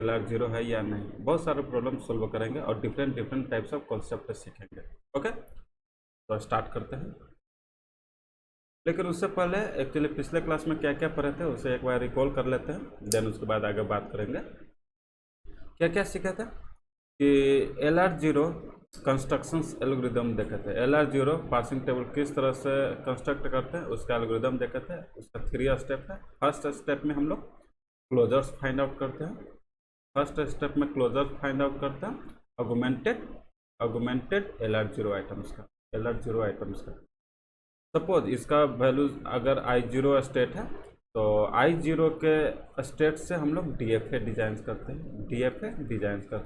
LR0 है या नहीं, बहुत सारे प्रॉब्लम सोल्व करेंगे और different different types of concept सीखेंगे। ओके, तो स्टार्ट करते हैं। लेकिन उससे पहले एक्चुअली पिछले क्लास में क्या क्या पढ़े थे उसे एक बार रिकॉल कर लेते हैं, देन उसके बाद आगे बात करेंगे। क्या क्या सीखा था कि LR0 कंस्ट्रक्शन एल्गोरिदम देखे थे। LR0 पार्सिंग टेबल किस तरह से कंस्ट्रक्ट करते हैं उसका एल्गोरिदम देखे थे। उसका 3 स्टेप है। फर्स्ट स्टेप में हम लोग क्लोजर्स फाइंड आउट करते हैं। फर्स्ट स्टेप में क्लोजर फाइंड आउट करते हैं ऑगमेंटेड LR0 आइटम्स का। सपोज इसका वैल्यू अगर I0 स्टेट है तो I0 के स्टेट से हम लोग DFA डिजाइन करते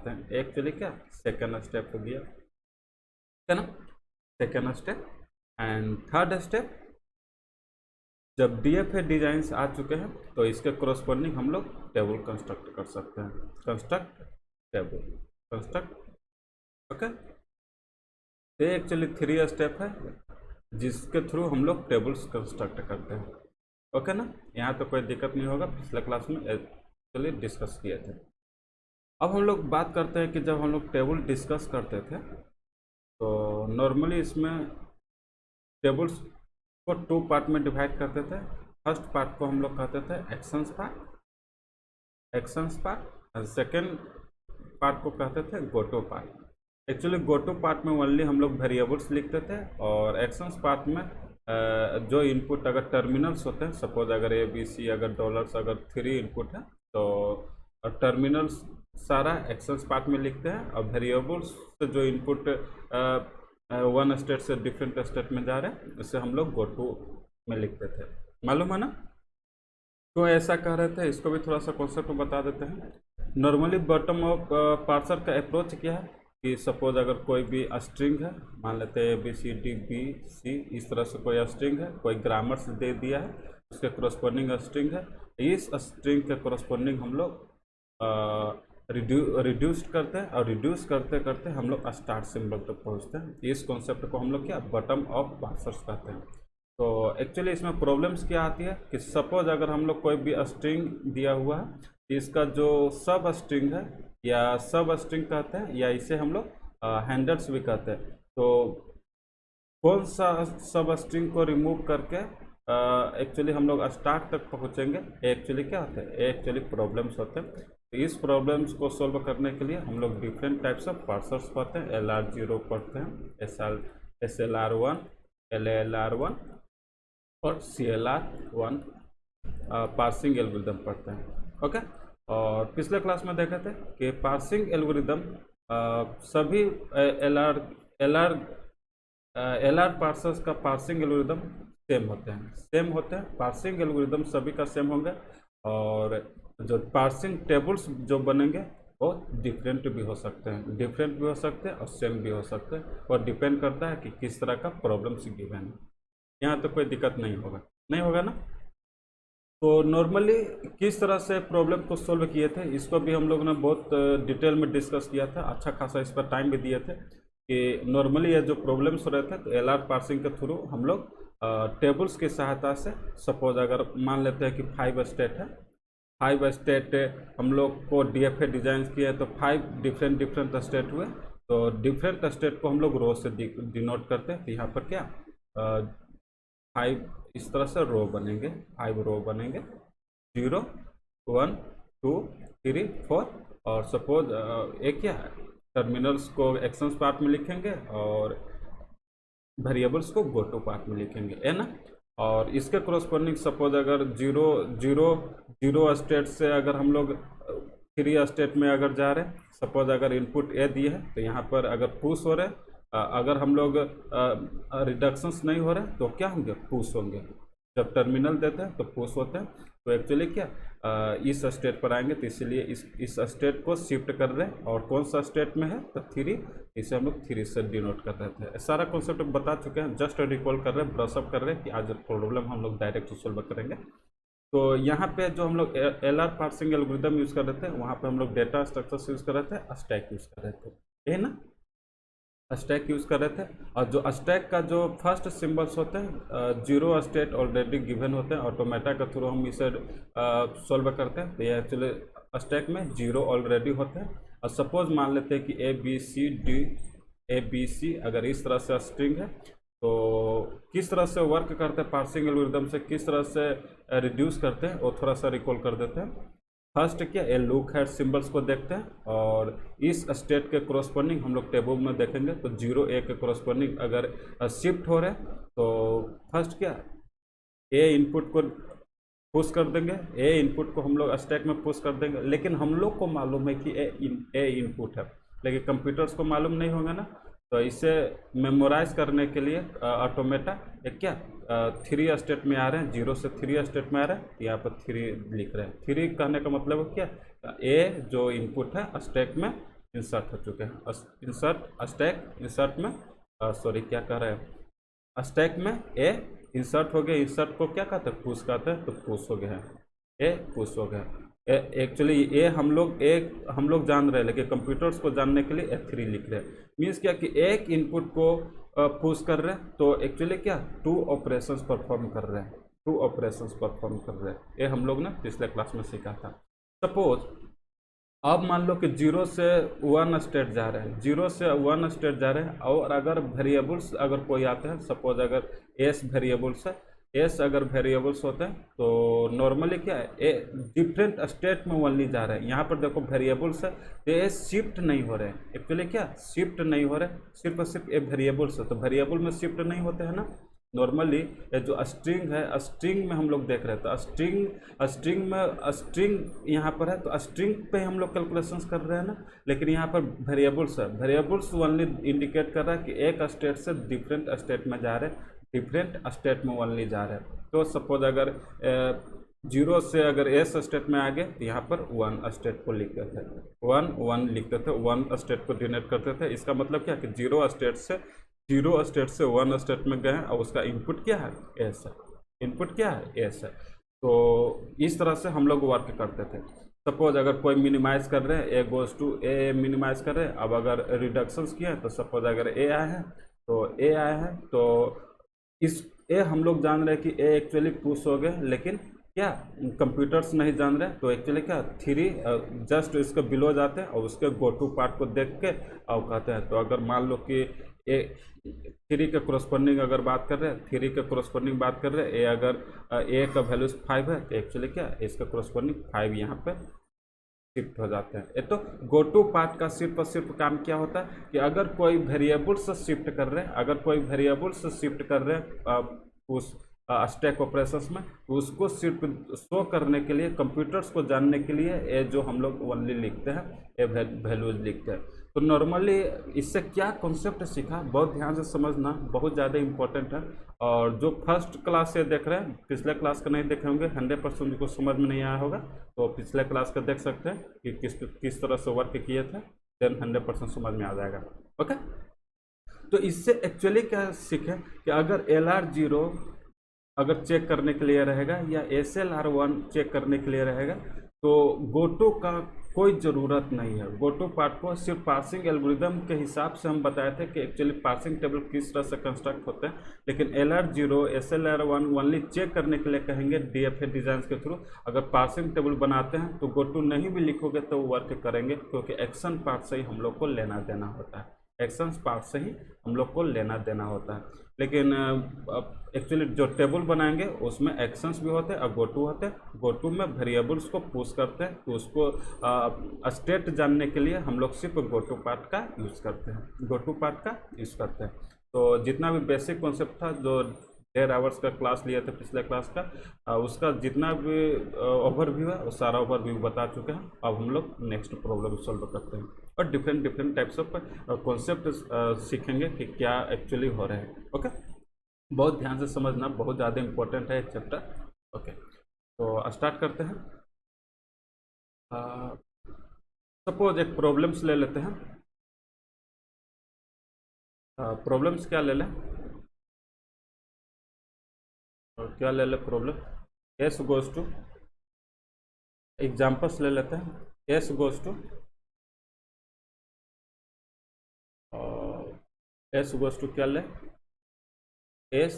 हैं। एक्चुअली क्या सेकेंड स्टेप हो गया है ना, second step. And third step, जब DFA डिजाइंस आ चुके हैं तो इसके कोरस्पॉन्डिंग हम लोग टेबल कंस्ट्रक्ट कर सकते हैं। ओके, ये एक्चुअली 3 स्टेप है जिसके थ्रू हम लोग टेबल्स कंस्ट्रक्ट करते हैं। ओके ना, यहाँ तो कोई दिक्कत नहीं होगा, पिछले क्लास में एक्चुअली डिस्कस किए थे। अब हम लोग बात करते हैं कि जब हम लोग टेबल डिस्कस करते थे तो नॉर्मली इसमें टेबल्स को 2 पार्ट में डिवाइड करते थे। फर्स्ट पार्ट को हम लोग कहते थे एक्शंस पार्ट और सेकेंड पार्ट को कहते थे गोटो पार्ट। एक्चुअली गोटो पार्ट में ओनली हम लोग वेरिएबल्स लिखते थे और एक्शंस पार्ट में जो इनपुट अगर टर्मिनल्स होते हैं, सपोज अगर ABC अगर डॉलर्स अगर 3 इनपुट है तो टर्मिनल्स सारा एक्शंस पार्ट में लिखते हैं और वेरिएबल्स से जो इनपुट वन स्टेट से डिफरेंट स्टेट में जा रहे हैं उसे हम लोग गोटो में लिखते थे। मालूम है ना, तो ऐसा कह रहे थे, इसको भी थोड़ा सा कॉन्सेप्ट बता देते हैं। नॉर्मली बॉटम ऑफ पार्सर का अप्रोच क्या है कि सपोज अगर कोई भी स्ट्रिंग है, मान लेते हैं ABCDBC, इस तरह से कोई स्ट्रिंग है, कोई ग्रामर्स दे दिया है, उसके कोरस्पॉन्डिंग स्ट्रिंग है। इस स्ट्रिंग के कोरस्पॉन्डिंग हम लोग रिड्यूस करते हैं और रिड्यूस करते करते हम लोग स्टार्ट सिंबल तक पहुंचते हैं। इस कॉन्सेप्ट को हम लोग क्या बॉटम ऑफ पार्सर्स कहते हैं। तो एक्चुअली इसमें प्रॉब्लम्स क्या आती है कि सपोज अगर हम लोग कोई भी स्ट्रिंग दिया हुआ है, इसका जो सब स्ट्रिंग है या सब स्ट्रिंग कहते हैं या इसे हम लोग हैंडल्स भी कहते हैं, तो कौन सा सब स्ट्रिंग को रिमूव करके एक्चुअली हम लोग स्टार्ट तक पहुंचेंगे, एक्चुअली क्या होते हैं, एक्चुअली प्रॉब्लम्स होते हैं। तो इस प्रॉब्लम्स को सॉल्व करने के लिए हम लोग डिफरेंट टाइप्स ऑफ पार्सर्स पढ़ते हैं। LR0 पढ़ते हैं, SLR1, LALR1 और CLR1 पार्सिंग एल्गोरिदम पढ़ते हैं। ओके, और पिछले क्लास में देखे थे कि पार्सिंग एल्गोरिदम सभी LR पार्सर्स का पार्सिंग एल्गोरिदम सेम होते हैं। पार्सिंग एल्गोरिदम सभी का सेम होंगे और जो पार्सिंग टेबल्स जो बनेंगे वो डिफरेंट भी हो सकते हैं और सेम भी हो सकते हैं, और डिपेंड करता है कि किस तरह का प्रॉब्लम्स गिवन है। यहाँ तो कोई दिक्कत नहीं होगा ना। तो नॉर्मली किस तरह से प्रॉब्लम को सोल्व किए थे इसको भी हम लोग ने बहुत डिटेल में डिस्कस किया था, अच्छा खासा इस पर टाइम भी दिए थे कि नॉर्मली ये जो प्रॉब्लम्स हो रहे थे तो LR पार्सिंग के थ्रू हम लोग टेबल्स की सहायता से, सपोज अगर मान लेते हैं कि 5 स्टेट है, 5 स्टेट हम लोग को DFA डिजाइन किए तो 5 डिफरेंट स्टेट हुए, तो डिफरेंट स्टेट को हम लोग रो से डिनोट करते हैं। तो यहाँ पर क्या 5 इस तरह से रो बनेंगे, 5 रो बनेंगे, 0 1 2 3 4, और सपोज एक क्या है टर्मिनल्स को एक्शंस पार्ट में लिखेंगे और वेरिएबल्स को गोटो पार्ट में लिखेंगे, है ना। और इसके कोरस्पॉन्डिंग सपोज अगर 0 स्टेट से अगर हम लोग 3 स्टेट में अगर जा रहे हैं, सपोज अगर इनपुट A दिए है तो यहाँ पर अगर पुश हो रहे हैं, अगर हम लोग रिडक्शंस नहीं हो रहे तो क्या होंगे, पुश होंगे। जब टर्मिनल देते हैं तो पुश होते हैं, तो एक्चुअली क्या इस स्टेट पर आएंगे, तो इसीलिए इस स्टेट को शिफ्ट कर रहे हैं। और कौन सा स्टेट में है तो 3, इसे हम लोग 3 से डिनोट कर रहे थे। सारा कॉन्सेप्ट बता चुके हैं, जस्ट रिकॉल कर रहे हैं, ब्रशअप कर रहे हैं कि आज प्रॉब्लम हम लोग डायरेक्ट सोल्व करेंगे। तो यहाँ पे जो हम लोग LR पार्सिंग एल्गोरिदम यूज़ कर रहे थे वहाँ पे हम लोग डेटा स्ट्रक्चर्स यूज़ कर रहे थे, स्टैक यूज़ कर रहे थे, है ना, स्टैक यूज़ कर रहे थे। और जो स्टैक का जो फर्स्ट सिंबल्स होते हैं 0 स्टेट ऑलरेडी गिवन होते हैं, ऑटोमेटा के थ्रू हम इसे सॉल्व करते हैं। तो ये एक्चुअली स्टैक में 0 ऑलरेडी होते हैं। और सपोज मान लेते हैं कि ए बी सी अगर इस तरह से स्ट्रिंग है, तो किस तरह से वर्क करते हैं पार्सिंग एल्गोरिदम से, किस तरह से रिड्यूस करते हैं, वो थोड़ा सा रिकॉल कर देते हैं। फर्स्ट क्या, ये लुक हेड सिंबल्स को देखते हैं और इस स्टेट के कोरस्पॉन्डिंग हम लोग टेबल में देखेंगे। तो 0 A के कोरस्पॉन्डिंग अगर शिफ्ट हो रहे हैं तो फर्स्ट क्या, ए इनपुट को पुश कर देंगे, ए इनपुट को हम लोग स्टैक में पुश कर देंगे। लेकिन हम लोग को मालूम है कि ए इनपुट है, लेकिन कंप्यूटर्स को मालूम नहीं होगा ना। तो इसे मेमोराइज करने के लिए ऑटोमेटा एक क्या 3 स्टेट में आ रहे हैं, 0 से 3 स्टेट में आ रहे हैं, यहाँ पर 3 लिख रहे हैं। 3 कहने का मतलब क्या, ए जो इनपुट है स्टैक में इंसर्ट हो चुके हैं, इंसर्ट स्टैक इंसर्ट में सॉरी क्या कह रहे हैं, स्टैक में ए इंसर्ट हो गया। इंसर्ट को क्या कहते हैं, पुश कहते हैं, तो पुश हो गया है, ए पुश हो गया। एक्चुअली ए हम लोग जान रहे हैं, लेकिन कंप्यूटर्स को जानने के लिए F3 लिख रहे हैं। मीन्स क्या कि एक इनपुट को पुश कर रहे हैं, तो एक्चुअली क्या 2 ऑपरेशंस परफॉर्म कर रहे हैं, 2 ऑपरेशंस परफॉर्म कर रहे हैं। ये हम लोग ने पिछले क्लास में सीखा था। सपोज अब मान लो कि 0 से 1 स्टेट जा रहे हैं, 0 से 1 स्टेट जा रहे हैं, और अगर वेरिएबल्स अगर कोई आते हैं, सपोज अगर एस वेरिएबल्स है, एस अगर वेरिएबल्स होते हैं तो नॉर्मली क्या है, ए डिफरेंट स्टेट में ओनली जा रहे हैं। यहाँ पर देखो वेरिएबल्स है तो ये शिफ्ट नहीं हो रहे हैं, एक्चुअली क्या शिफ्ट नहीं हो रहे, सिर्फ और सिर्फ ये वेरिएबल्स है, तो वेरिएबल में शिफ्ट नहीं होते हैं ना। नॉर्मली ये जो स्ट्रिंग है, स्ट्रिंग में हम लोग देख रहे थे, स्ट्रिंग यहाँ पर है, तो स्ट्रिंग पे हम लोग कैलकुलेशंस कर रहे हैं ना। लेकिन यहाँ पर वेरिएबल्स है, वेरिएबल्स ओनली इंडिकेट कर रहा है कि एक स्टेट से डिफरेंट स्टेट में जा रहे हैं, डिफरेंट स्टेट में ओनली जा रहे हैं। तो सपोज अगर 0 से अगर एस स्टेट में आ गए तो यहाँ पर 1 स्टेट को लिखते थे, 1 लिखते थे, 1 स्टेट को डिनोट करते थे। इसका मतलब क्या कि 0 स्टेट से 1 स्टेट में गए हैं, और उसका इनपुट क्या है, एस है, इनपुट क्या है, एस है। तो इस तरह से हम लोग वर्क करते थे। सपोज अगर कोई मिनिमाइज कर रहे हैं, A goes to A minimise कर रहे हैं। अब अगर रिडक्शंस किए हैं, तो सपोज अगर ए आया है तो इस ए हम लोग जान रहे हैं कि ए एक्चुअली पुश हो गए, लेकिन क्या कंप्यूटर्स नहीं जान रहे, तो एक्चुअली क्या 3 जस्ट इसके बिलो जाते हैं और उसके गो टू पार्ट को देख के और कहते हैं। तो अगर मान लो कि ए 3 के कोरस्पॉन्डिंग अगर बात कर रहे हैं, 3 के कोरस्पॉन्डिंग बात कर रहे हैं, ए अगर ए का वैल्यूज 5 है, तो एक्चुअली क्या इसका कोरस्पॉन्डिंग 5 यहाँ पे शिफ्ट हो जाते हैं। ये तो गो टू पार्ट का सिर्फ और सिर्फ काम क्या होता है कि अगर कोई वेरिएबल से शिफ्ट कर रहे हैं, उस स्टैक ऑपरेशंस में, तो उसको सिर्फ शो करने के लिए, कंप्यूटर्स को जानने के लिए ये जो हम लोग ओनली लिखते हैं, ये वैल्यूज लिखते हैं। तो नॉर्मली इससे क्या कॉन्सेप्ट सीखा, बहुत ध्यान से समझना, बहुत ज़्यादा इंपॉर्टेंट है। और जो फर्स्ट क्लास से देख रहे हैं, पिछले क्लास का नहीं देखे होंगे, 100% उनको समझ में नहीं आया होगा, तो पिछले क्लास का देख सकते हैं कि किस तरह से वर्क किए थे, देन 100% समझ में आ जाएगा। ओके, तो इससे एक्चुअली क्या सीखे कि अगर LR0 अगर चेक करने के लिए रहेगा या SLR1 चेक करने के लिए रहेगा, तो गोटो का कोई ज़रूरत नहीं है। गोटो पार्ट को सिर्फ पार्सिंग एल्गोरिदम के हिसाब से हम बताए थे कि एक्चुअली पार्सिंग टेबल किस तरह से कंस्ट्रक्ट होते हैं, लेकिन LR0 SLR1 ओनली चेक करने के लिए कहेंगे DFA डिज़ाइन के थ्रू। अगर पार्सिंग टेबल बनाते हैं तो गोटो नहीं भी लिखोगे तो वर्क करेंगे, क्योंकि एक्शन पार्ट से ही हम लोग को लेना देना होता है, एक्शंस पार्ट से ही हम लोग को लेना देना होता है। लेकिन एक्चुअली जो टेबल बनाएंगे उसमें एक्शंस भी होते हैं और गोटू होते हैं। गोटू में वेरिएबल्स को पुश करते हैं, तो उसको स्टेट जानने के लिए हम लोग सिर्फ गोटू पार्ट का यूज़ करते हैं। तो जितना भी बेसिक कॉन्सेप्ट था, जो 1.5 आवर्स का क्लास लिया था पिछले क्लास का, उसका जितना भी ओवरव्यू है वो सारा ओवरव्यू बता चुके हैं। अब हम लोग नेक्स्ट प्रॉब्लम सॉल्व करते हैं और डिफरेंट टाइप्स ऑफ कॉन्सेप्ट सीखेंगे कि क्या एक्चुअली हो रहे हैं। ओके, बहुत ध्यान से समझना, बहुत ज़्यादा इंपॉर्टेंट है चैप्टर। ओके, तो स्टार्ट करते हैं। सपोज एक प्रॉब्लम्स ले लेते हैं। प्रॉब्लम्स क्या ले लें, और क्या ले ले problem, S goes to, examples ले लेते हैं। एस गोज टू क्या ले, एस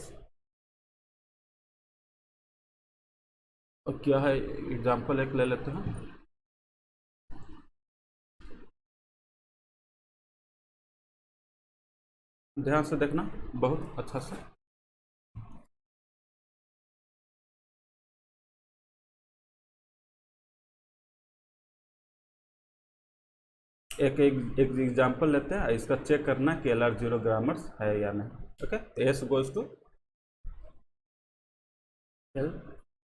और क्या है, एग्जाम्पल एक ले लेते हैं। ध्यान से देखना बहुत अच्छा से। एक एक एक एग्जाम्पल लेते हैं, इसका चेक करना कि LR0 ग्रामर्स है या नहीं। Okay, S goes to L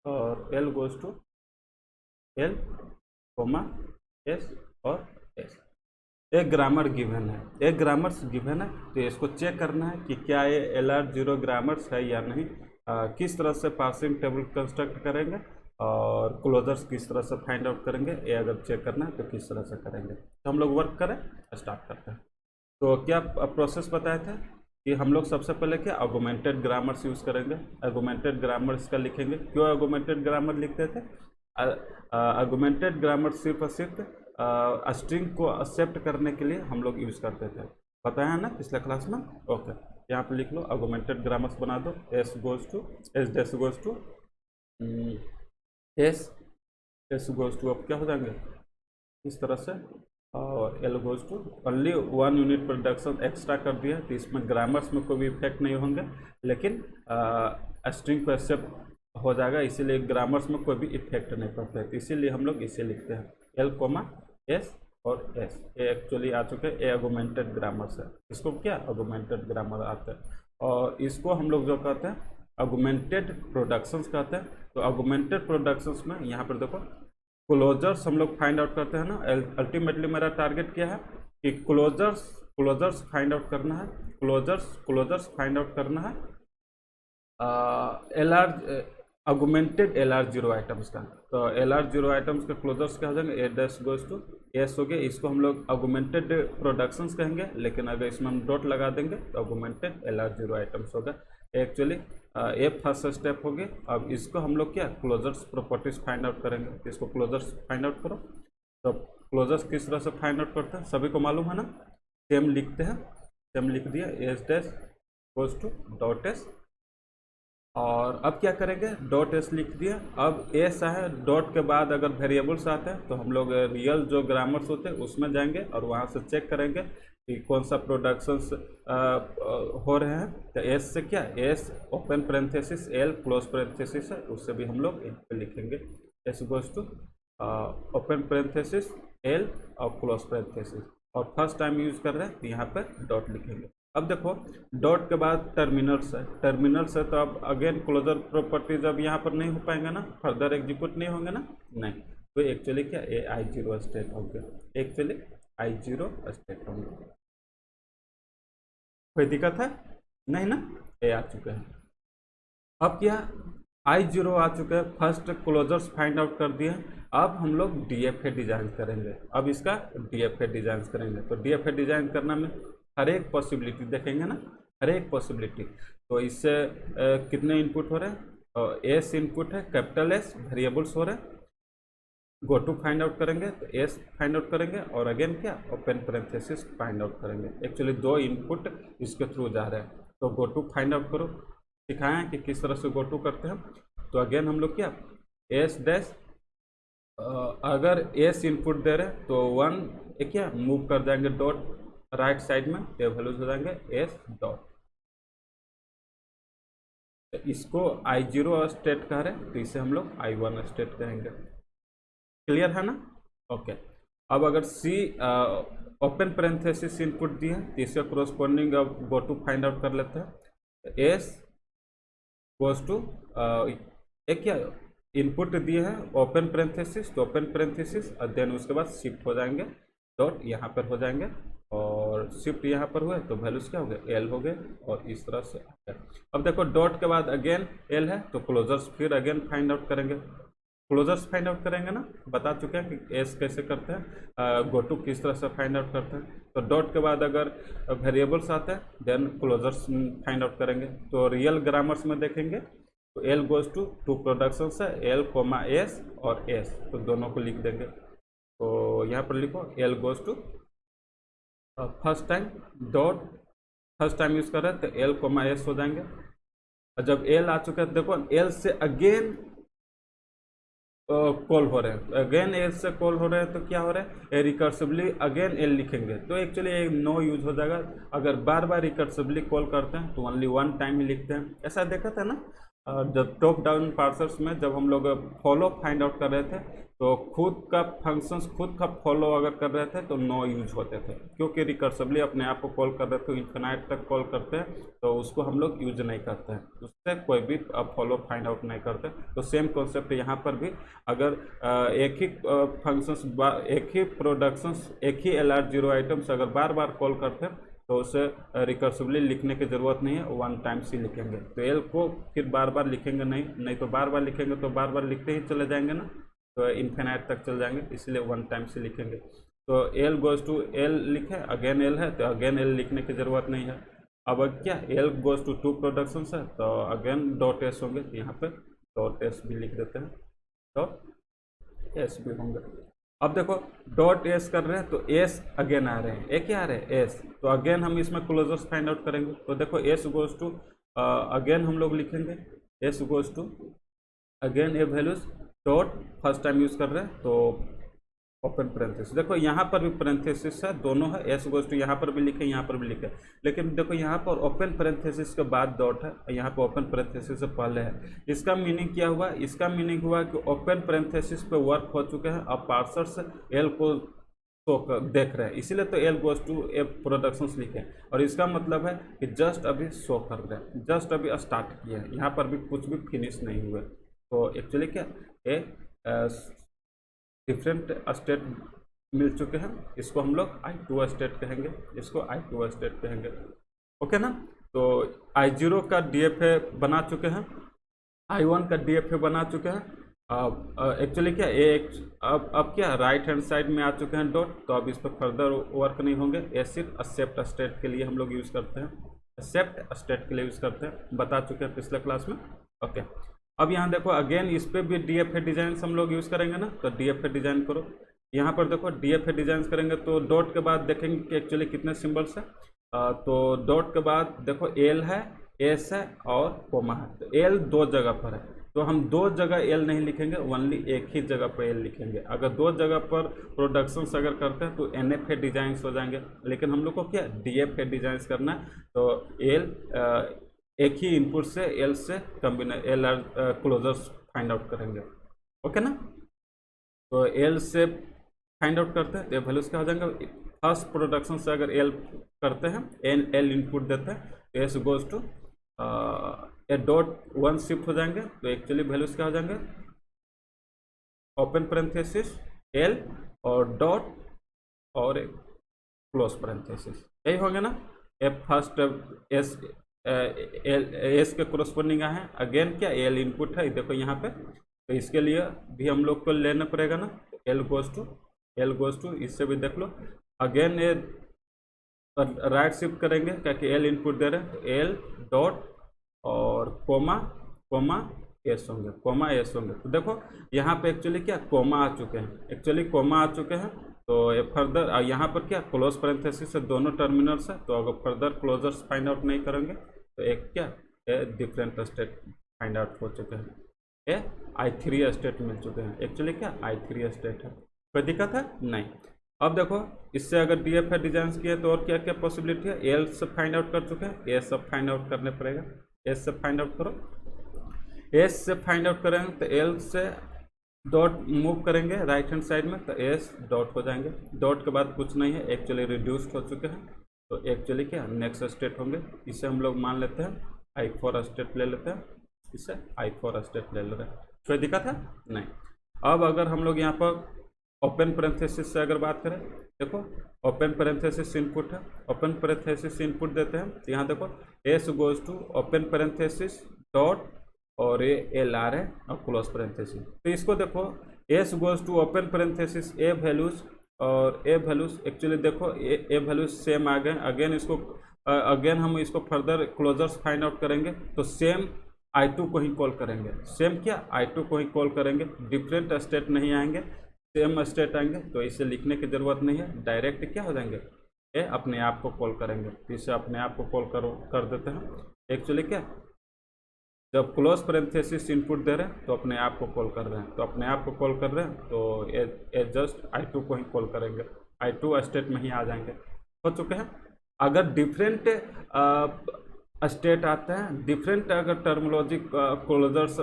और L goes to L comma S और एस। एक ग्रामर गिवन है, एक ग्रामर्स गिवन है, तो इसको चेक करना है कि क्या ये LR0 ग्रामर्स है या नहीं। किस तरह से पार्सिंग टेबल कंस्ट्रक्ट करेंगे और क्लोजर्स किस तरह से फाइंड आउट करेंगे, ये अगर चेक करना है तो किस तरह से करेंगे। तो हम लोग वर्क करें, स्टार्ट करते हैं। तो क्या प्रोसेस बताए थे कि हम लोग सबसे पहले क्या आर्गुमेंटेड ग्रामर्स यूज़ करेंगे। आर्गुमेंटेड ग्रामर्स का लिखेंगे। क्यों आर्गुमेंटेड ग्रामर लिखते थे? आर्गुमेंटेड ग्रामर सिर्फ और सिर्फ स्ट्रिंग को एक्सेप्ट करने के लिए हम लोग यूज़ करते थे, बताया है ना पिछले क्लास में। ओके, यहाँ पे लिख लो आर्गुमेंटेड ग्रामर्स बना दो। S goes to S dash goes to S S goes to, अब क्या हो जाएंगे इस तरह से, और L goes to only 1 unit production extra कर दिया, तो इसमें ग्रामर्स में कोई भी इफेक्ट नहीं होंगे, लेकिन स्ट्रिंग को एक्सेप्ट हो जाएगा, इसीलिए ग्रामर्स में कोई भी इफेक्ट नहीं पड़ता है, तो इसीलिए हम लोग इसे लिखते हैं एल कोमा एस और एस। ये एक्चुअली आ चुके हैं, ए आर्गुमेंटेड ग्रामर्स है, इसको क्या आर्गुमेंटेड ग्रामर आते हैं। और इसको हम लोग जो कहते हैं आर्गुमेंटेड प्रोडक्शंस कहते हैं। तो आर्गुमेंटेड प्रोडक्शंस में यहाँ पर देखो क्लोजर्स हम लोग फाइंड आउट करते हैं ना। अल्टीमेटली मेरा टारगेट क्या है कि क्लोजर्स फाइंड आउट करना है, क्लोजर्स फाइंड आउट करना है L R augmented LR0 items का। तो LR0 आइटम्स के क्लोजर्स क्या हो जाएंगे, ए डैश गोज टू एस हो गया। इसको हम लोग आर्गुमेंटेड प्रोडक्शंस कहेंगे, लेकिन अगर इसमें हम डॉट लगा देंगे तो आर्गुमेंटेड LR0 आइटम्स होगा। एक्चुअली ये फर्स्ट स्टेप हो गया। अब इसको हम लोग क्या क्लोजर्स प्रॉपर्टीज फाइंड आउट करेंगे। इसको क्लोजर्स फाइंड आउट करो। तो क्लोजर्स किस तरह से फाइंड आउट करते हैं सभी को मालूम है ना। सेम लिखते हैं, सेम लिख दिया, S dash goes to dot S. और अब क्या करेंगे, डॉट एस लिख दिया। अब एस है, डॉट के बाद अगर वेरिएबल्स आते हैं तो हम लोग रियल जो ग्रामर्स होते हैं उसमें जाएंगे और वहाँ से चेक करेंगे कि कौन सा प्रोडक्शंस हो रहे हैं। तो एस से क्या, S open parenthesis L close parenthesis है, उससे भी हम लोग लिखेंगे S goes to open parenthesis L और क्लोज पेरेंथेसिस। और फर्स्ट टाइम यूज कर रहे हैं तो यहाँ पर डॉट लिखेंगे। अब देखो डॉट के बाद टर्मिनल्स है, तो अब अगेन क्लोजर प्रॉपर्टीज अब यहाँ पर नहीं हो पाएंगे ना, फर्दर एग्जीक्यूट नहीं होंगे ना, नहीं। तो एक्चुअली क्या ये I0 स्टेट होंगे, एक्चुअली I0 स्टेट होंगे। कोई दिक्कत है नहीं ना, ये आ चुके हैं। अब क्या I0 आ चुके हैं, फर्स्ट क्लोजर्स फाइंड आउट कर दिए। अब हम लोग DFA डिजाइन करेंगे। अब इसका DFA डिजाइन करेंगे। तो DFA डिजाइन करना में हर एक पॉसिबिलिटी देखेंगे ना, हर एक पॉसिबिलिटी। तो इससे कितने इनपुट हो रहे हैं, एस इनपुट है, कैपिटल एस वेरिएबल्स हो रहे हैं। गो टू फाइंड आउट करेंगे तो एस फाइंड आउट करेंगे और अगेन क्या ओपन पेरेंथेसिस फाइंड आउट करेंगे। एक्चुअली दो इनपुट इसके थ्रू जा रहे हैं। तो गो टू फाइंड आउट करो, सिखाएं कि किस तरह से गो टू करते हैं। तो अगेन हम लोग क्या एस डैश, अगर एस इनपुट दे रहे तो 1 क्या मूव कर जाएंगे डॉट राइट साइड में, ये वैल्यूज हो जाएंगे एस डॉट। तो इसको I0 स्टेट कह रहे हैं, तो इसे हम लोग I1 स्टेट कहेंगे। क्लियर है ना। ओके, अब अगर सी ओपन पेरेंथेसिस इनपुट दिया तो इसका कोरोस्पोंडिंग अब गो टू फाइंड आउट कर लेते हैं। एस गोज टू एक क्या इनपुट दिए हैं ओपन पेरेंथेसिस, तो ओपन पेरेंथेसिस और देन उसके बाद शिफ्ट हो जाएंगे, डॉट यहाँ पर हो जाएंगे और शिफ्ट यहाँ पर हुए तो वैल्यूज क्या हो गए एल हो गए और इस तरह से। अब देखो डॉट के बाद अगेन एल है तो क्लोजर्स फिर अगेन फाइंड आउट करेंगे। क्लोजर्स फाइंड आउट करेंगे ना, बता चुके हैं कि एस कैसे करते हैं, गो टू किस तरह से फाइंड आउट करते हैं। तो डॉट के बाद अगर वेरिएबल्स आते हैं देन क्लोजर्स फाइंड आउट करेंगे। तो रियल ग्रामर्स में देखेंगे तो L goes to two production है, एल कोमा एस और एस, तो दोनों को लिख देंगे। तो यहाँ पर लिखो L goes to first time dot, first time use कर रहे हैं तो एल कोमा एस हो जाएंगे। और जब एल आ चुका है देखो एल से अगेन कॉल हो रहे हैं, अगेन एल से कॉल हो रहे हैं, तो क्या हो रहा है, रिकर्सिवली अगेन एल लिखेंगे तो एक्चुअली एक नो यूज हो जाएगा। अगर बार बार रिकर्सिवली कॉल करते हैं तो ओनली वन टाइम ही लिखते हैं। ऐसा देखा था ना जब टॉप डाउन पार्सर्स में जब हम लोग फॉलो फाइंड आउट कर रहे थे तो खुद का फंक्शंस खुद का फॉलो अगर कर रहे थे तो नो यूज होते थे, क्योंकि रिकर्सिवली अपने आप को कॉल कर रहे थे, इन्फिनाइट तक कॉल करते हैं तो उसको हम लोग यूज नहीं करते हैं, उससे कोई भी फॉलो फाइंड आउट नहीं करते। तो सेम कॉन्सेप्ट यहाँ पर भी, अगर एक ही फंक्शंस एक ही प्रोडक्शंस एक ही LR0 आइटम्स अगर बार बार कॉल करते हैं तो उसे रिकर्सिवली लिखने की ज़रूरत नहीं है, वन टाइम्स ही लिखेंगे। तो एल को फिर बार बार लिखेंगे नहीं तो बार बार लिखेंगे तो बार बार लिखते ही चले जाएंगे ना, तो इन्फिनाइट तक चल जाएंगे, इसलिए वन टाइम से लिखेंगे। तो एल गोज टू एल लिखे, अगेन एल है तो अगेन एल लिखने की ज़रूरत नहीं है। अब क्या L goes to two productions है तो अगेन डॉट एस होंगे, तो यहाँ पे डॉट एस भी लिख देते हैं, डॉट एस भी होंगे। अब देखो डॉट एस कर रहे हैं तो एस अगेन आ रहे हैं, ए क्या आ रहे हैं एस, तो अगेन हम इसमें क्लोजर्स फाइंड आउट करेंगे। तो देखो एस गोज टू अगेन हम लोग लिखेंगे S goes to again A values dot first time use कर रहे हैं तो ओपन पैरेंथेसिस। देखो यहाँ पर भी पैरेंथेसिस है, दोनों है, एस गोज टू यहाँ पर भी लिखे यहाँ पर भी लिखे, लेकिन देखो यहाँ पर ओपन पैरेंथेसिस के बाद डॉट है, यहाँ पर ओपन पैरेंथेसिस से पहले है। इसका मीनिंग क्या हुआ, इसका मीनिंग हुआ कि ओपन पैरेंथेसिस पे वर्क हो चुके हैं, अब पार्सर्स एल को तो देख रहे हैं, इसीलिए तो L goes to A productions लिखे, और इसका मतलब है कि जस्ट अभी शो कर रहे हैं, जस्ट अभी स्टार्ट किया है, यहाँ पर भी कुछ भी फिनिश नहीं हुए। तो एक्चुअली क्या ए डिफरेंट स्टेट मिल चुके हैं, इसको हम लोग I2 स्टेट कहेंगे, इसको I2 स्टेट कहेंगे, ओके ना। तो I0 का DFA बना चुके हैं, I1 का DFA बना चुके हैं। अब एक्चुअली क्या अब क्या राइट हैंड साइड में आ चुके हैं डॉट, तो अब इस पर फर्दर वर्क नहीं होंगे, ये सिर्फ एक्सेप्ट स्टेट के लिए हम लोग यूज़ करते हैं, एक्सेप्ट स्टेट के लिए यूज़ करते हैं, बता चुके हैं पिछले क्लास में, ओके। अब यहाँ देखो अगेन इस पर भी DFA डिजाइन हम लोग यूज़ करेंगे ना, तो DFA डिजाइन करो। यहाँ पर देखो DFA डिजाइन करेंगे तो डॉट के बाद देखेंगे कि एक्चुअली कितने सिंबल्स है, तो डॉट के बाद देखो एल है, एस है और कोमा है, तो एल दो जगह पर है, तो हम दो जगह एल नहीं लिखेंगे, ओनली एक ही जगह पर एल लिखेंगे। अगर दो जगह पर प्रोडक्शंस अगर करते हैं तो NFA डिजाइंस हो जाएंगे, लेकिन हम लोग को क्या DFA डिजाइंस करना है, तो एल एक ही इनपुट से एल से LR क्लोजर्स फाइंड आउट करेंगे, ओके ना। तो एल से फाइंड आउट करते हैं तो वैल्यूज क्या हो जाएंगे, फर्स्ट प्रोडक्शन से अगर एल करते हैं एल इनपुट देते हैं तो S goes to A dot one shift हो जाएंगे, तो एक्चुअली वैल्यूज क्या हो जाएंगे, ओपन पैरेंथेसिस एल और डॉट और क्लोज पैरेंथेसिस, यही होंगे ना। ए फर्स्ट एस के कोरस्पोंडिंग है, अगेन क्या एल इनपुट है, देखो यहाँ पे, तो इसके लिए भी हम लोग को लेना पड़ेगा ना, एल गोज टू इससे भी देख लो, अगेन ये राइट शिफ्ट करेंगे क्योंकि एल इनपुट दे रहे हैं, तो एल डॉट और कोमा एस होंगे, कोमा एस होंगे। तो देखो यहाँ पे एक्चुअली क्या कोमा आ चुके हैं, एक्चुअली कोमा आ चुके हैं, तो ये फर्दर यहाँ पर क्या क्लोज पैरेंथेसिस से दोनों टर्मिनल्स है, तो अगर फर्दर क्लोजर्स फाइंड आउट नहीं करेंगे तो एक क्या डिफरेंट स्टेट फाइंड आउट हो चुके हैं, ये I3 स्टेट मिल चुके हैं, एक्चुअली क्या I3 स्टेट है, कोई दिक्कत है नहीं। अब देखो इससे अगर DFA डिजाइन किए तो और क्या क्या पॉसिबिलिटी है, एल से फाइंड आउट कर चुके हैं, ए सब फाइंड आउट करने पड़ेगा, एस से फाइंड आउट करो, एस से फाइंड आउट करेंगे तो एल से डॉट मूव करेंगे राइट हैंड साइड में, तो एस डॉट हो जाएंगे, डॉट के बाद कुछ नहीं है, एक्चुअली रिड्यूस्ड हो चुके हैं, तो एक्चुअली क्या नेक्स्ट स्टेट होंगे, इसे हम लोग मान लेते हैं I4 स्टेट ले लेते हैं, इसे I4 स्टेट ले लेते हैं, कोई दिक्कत है नहीं। अब अगर हम लोग यहाँ पर ओपन पैरेंथेसिस से अगर बात करें, देखो ओपन पैरेंथेसिस इनपुट है, ओपन पैरेंथेसिस इनपुट देते हैं, तो यहाँ देखो S goes to open parenthesis dot और ये एल आर है और क्लोज पैरेंथेसिस, तो इसको देखो S goes to open parenthesis A values और ए वैल्यूज, एक्चुअली देखो ए वैल्यूज सेम आ गए, अगेन इसको अगेन हम इसको फर्दर क्लोजर्स फाइंड आउट करेंगे तो सेम I2 को ही कॉल करेंगे, सेम क्या I2 को ही कॉल करेंगे, डिफरेंट स्टेट नहीं आएंगे, सेम स्टेट आएंगे, तो इसे लिखने की ज़रूरत नहीं है, डायरेक्ट क्या हो जाएंगे, ये अपने आप को कॉल करेंगे, इसे अपने आप को कॉल कर देते हैं। एक्चुअली क्या जब क्लोज पैरेंथेसिस इनपुट दे रहे हैं तो अपने आप को कॉल कर रहे हैं, तो अपने आप को कॉल कर रहे हैं तो ये जस्ट I2 को ही कॉल करेंगे, I2 स्टेट में ही आ जाएंगे। हो चुके हैं। अगर डिफरेंट स्टेट आते हैं, डिफरेंट अगर टर्मोलॉजी क्लोजर्स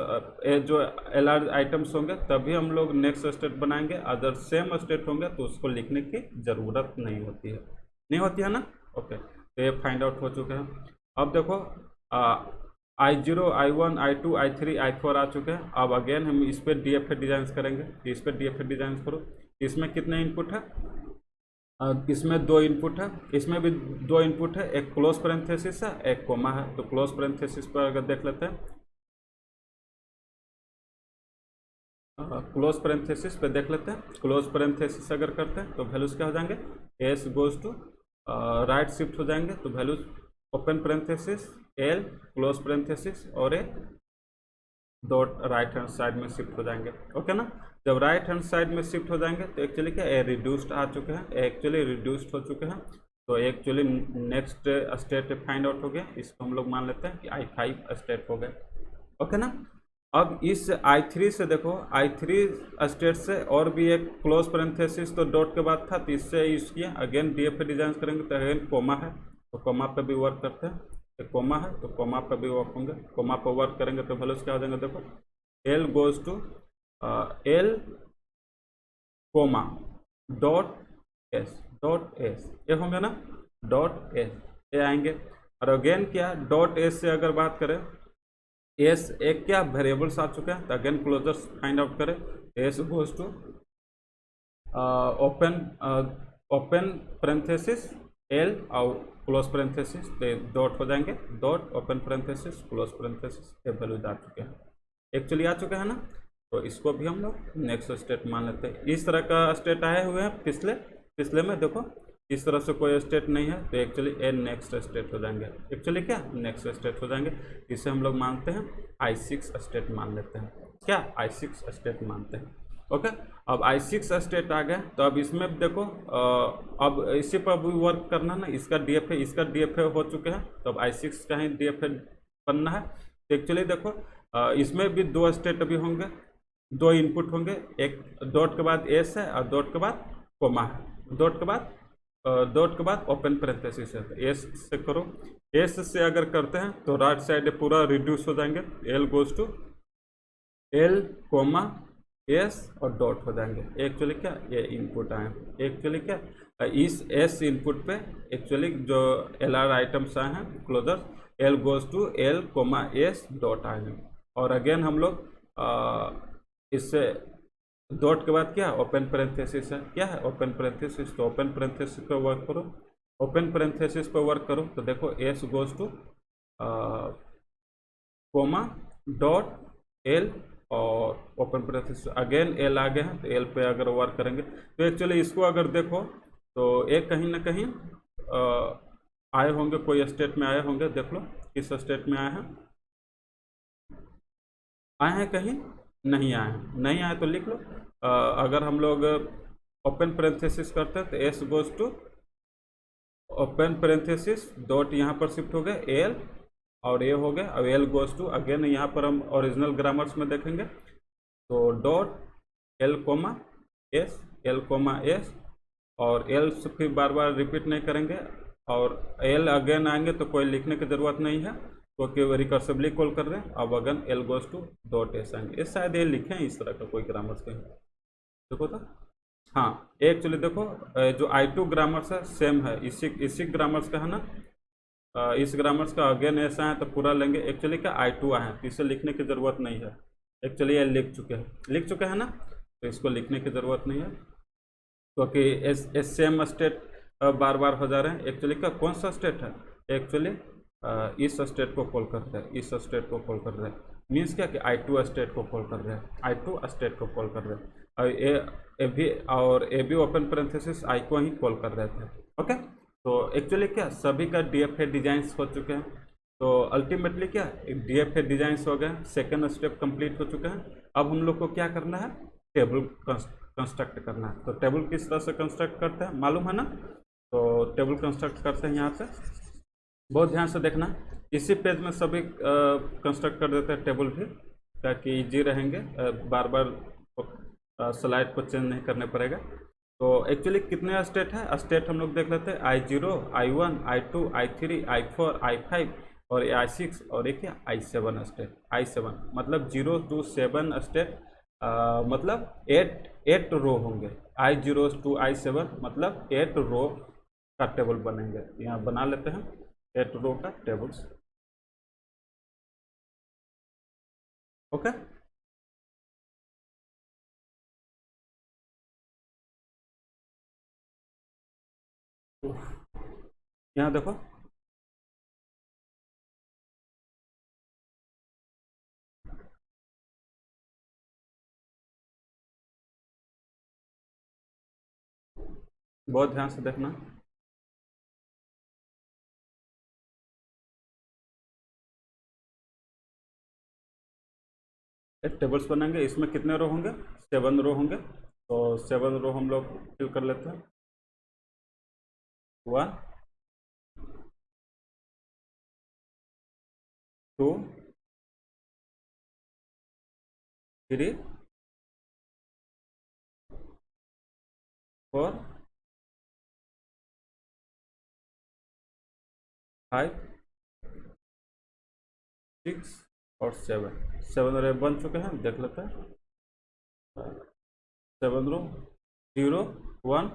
जो LR आइटम्स होंगे तभी हम लोग नेक्स्ट स्टेट बनाएंगे। अगर सेम स्टेट होंगे तो उसको लिखने की ज़रूरत नहीं होती है, नहीं होती है ना। ओके, तो ये फाइंड आउट हो चुके हैं। अब देखो I0, I1, I2, I3, I4 आ चुके हैं। अब अगेन हम इस पर DFA डिजाइन करेंगे। इस पर DFA डिजाइन करो। इसमें कितने इनपुट है? इसमें 2 इनपुट है, इसमें भी 2 इनपुट है, एक क्लोज पैरेंथेसिस है, एक कोमा है। तो क्लोज पैरेंथेसिस पर अगर देख लेते हैं, क्लोज पैरेंथेसिस पे देख लेते हैं। क्लोज पैरेंथेसिस अगर करते हैं तो वैल्यूज क्या हो जाएंगे? S goes to right shift हो जाएंगे, तो values open parenthesis L close parenthesis और A dot right hand side में शिफ्ट हो जाएंगे। ओके ना। जब राइट हैंड साइड में शिफ्ट हो जाएंगे तो एक्चुअली क्या ए रिड्यूस्ड आ चुके हैं, एक्चुअली रिड्यूस्ड हो चुके हैं। तो actually next state find out हो गया। इसको हम लोग मान लेते हैं कि I5 स्टेट हो गए। ओके ना। अब इस I3 से देखो, I3 स्टेट से और भी एक क्लोज पैरेंथेसिस तो डॉट के बाद था, तो इससे यूज किया। अगेन DFA डिजाइन करेंगे तो अगेन कोमा है, तो कोमा पे भी वर्क करते हैं। तो कोमा है तो कोमा पे भी वर्क होंगे। कोमा पे वर्क करेंगे तो वैल्यूज क्या हो जाएंगे? देखो L goes to L comma dot S ये होंगे ना, डॉट एस ये आएंगे। और अगेन क्या डॉट एस से अगर बात करें, एस एक क्या वेरिएबल्स आ चुके हैं, तो अगेन क्लोजर्स फाइंड आउट करें। S goes to open parenthesis L और क्लोज पैरेंथेसिस, तो डॉट हो जाएंगे, dot open parenthesis close parenthesis. ये वैल्यूज आ चुके हैं, एक्चुअली आ चुके हैं ना। तो इसको भी हम लोग नेक्स्ट स्टेट मान लेते हैं। इस तरह का स्टेट आए हुए हैं पिछले में देखो, इस तरह से कोई स्टेट नहीं है, तो एक्चुअली ए नेक्स्ट स्टेट हो जाएंगे। एक्चुअली क्या नेक्स्ट स्टेट हो जाएंगे। इसे हम लोग मानते हैं I6 स्टेट मान लेते हैं। क्या I6 स्टेट मानते हैं। ओके, अब I6 स्टेट आ गए, तो अब इसमें देखो अब इसी पर भी वर्क करना ना। इसका DFA हो चुके हैं, तो अब I6 का ही DFA बनना है। तो एक्चुअली देखो इसमें भी 2 स्टेट अभी होंगे, 2 इनपुट होंगे। एक डॉट के बाद एस है और डॉट के बाद कोमा है, डॉट के बाद ओपन पैरेंथेसिस है। तो एस से करो, एस से अगर करते हैं तो राइट साइड पूरा रिड्यूस हो जाएंगे। L goes to L comma S और डॉट हो जाएंगे। एक्चुअली क्या ये इनपुट आए, एक्चुअली क्या इस एस इनपुट पे एक्चुअली जो LR आइटम्स आए हैं closure, L goes to L comma S dot आएंगे। और अगेन हम लोग इससे डॉट के बाद क्या ओपन पैरेंथेसिस है, क्या है ओपन पैरेंथेसिस। तो ओपन पैरेंथेसिस पे वर्क करो, ओपन पैरेंथेसिस पे वर्क करो। तो देखो S goes two comma dot L और ओपन पैरेंथेसिस अगेन एल आ गए हैं, तो एल पे अगर वर्क करेंगे तो एक्चुअली इसको अगर देखो तो एक कहीं ना कहीं आए होंगे, कोई स्टेट में आए होंगे। देख लो किस स्टेट में आए हैं, कहीं नहीं आए हैं, नहीं आए तो लिख लो। अगर हम लोग ओपन पैरेंथेसिस करते हैं तो S goes to open parenthesis dot यहाँ पर शिफ्ट हो गए एल और ये हो गया। अब एल गोज टू अगेन यहाँ पर हम ओरिजिनल ग्रामर्स में देखेंगे तो डॉट एल कोमा एस और एल से फिर बार बार रिपीट नहीं करेंगे। और एल अगेन आएंगे तो कोई लिखने की ज़रूरत नहीं है क्योंकि रिकर्सिवली कॉल कर रहे हैं। अब again L goes to dot S आएंगे। ये शायद ये लिखे हैं इस तरह का कोई ग्रामर्स कहीं, देखो तो हाँ एक्चुअली देखो जो I2 ग्रामर्स है सेम है, इसी ग्रामर्स का है ना। इस ग्रामर्स का अगेन ऐसा है तो पूरा लेंगे। एक्चुअली क्या I2 आए हैं तो इसे लिखने की ज़रूरत नहीं है। एक्चुअली ये लिख चुके हैं ना, तो इसको लिखने की ज़रूरत नहीं है क्योंकि सेम स्टेट बार बार हो जा रहे हैं। एक्चुअली का कौन सा स्टेट है, एक्चुअली इस स्टेट को कॉल करते हैं, इस स्टेट को कॉल कर रहे हैं। मीन्स क्या कि I2 स्टेट को कॉल कर रहे हैं, I2 स्टेट को कॉल कर रहे हैं। और ए भी ओपन पैरेंथेसिस I को ही कॉल कर रहे थे। ओके, तो एक्चुअली क्या सभी का DFA डिजाइंस हो चुके हैं। तो अल्टीमेटली क्या DFA डिजाइंस हो गए, सेकेंड स्टेप कंप्लीट हो चुके हैं। अब हम लोग को क्या करना है, टेबल कंस्ट्रक्ट करना है। तो टेबल किस तरह से कंस्ट्रक्ट करते हैं मालूम है ना। तो टेबल कंस्ट्रक्ट करते हैं यहाँ से, बहुत ध्यान से देखना। इसी पेज में सभी कंस्ट्रक्ट कर देते हैं टेबल भी, ताकि इजी रहेंगे, बार बार स्लाइड को चेंज नहीं करने पड़ेगा। तो एक्चुअली कितने स्टेट है, स्टेट हम लोग देख लेते हैं, I0, I1, I2, I3, I4, I5 और I6 और एक है I7 स्टेट। I7 मतलब 0 to 7 स्टेट, मतलब 8 रो होंगे। I0 to I7 मतलब 8 रो का टेबल बनेंगे। यहाँ बना लेते हैं 8 रो का टेबल्स। ओके, यहाँ देखो, बहुत ध्यान से देखना। एक टेबल्स बनेंगे, इसमें कितने रो होंगे, 7 रो होंगे। तो 7 रो हम लोग फिल कर लेते हैं। 1, 2, 3, 4, 5, 6 और 7 रो बन चुके हैं, देख लेते हैं। 7 रो, 0, 1,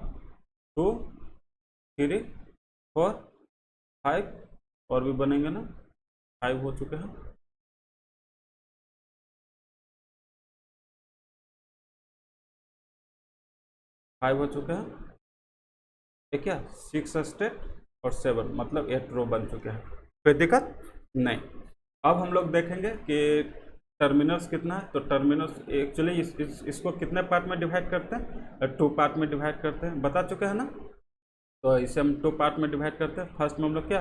2, 3, 4, 5 और भी बनेंगे ना, 5 हो चुके हैं। 5 हो चुके हैं, ठीक है। 6 स्टेट और 7 मतलब 8 रो बन चुके हैं, कोई दिक्कत नहीं। अब हम लोग देखेंगे कि टर्मिनल्स कितना है। तो टर्मिनल्स एक्चुअली इसको कितने पार्ट में डिवाइड करते हैं, 2 पार्ट में डिवाइड करते हैं, बता चुके हैं ना। तो इसे हम 2 पार्ट में डिवाइड करते हैं। फर्स्ट में हम लोग क्या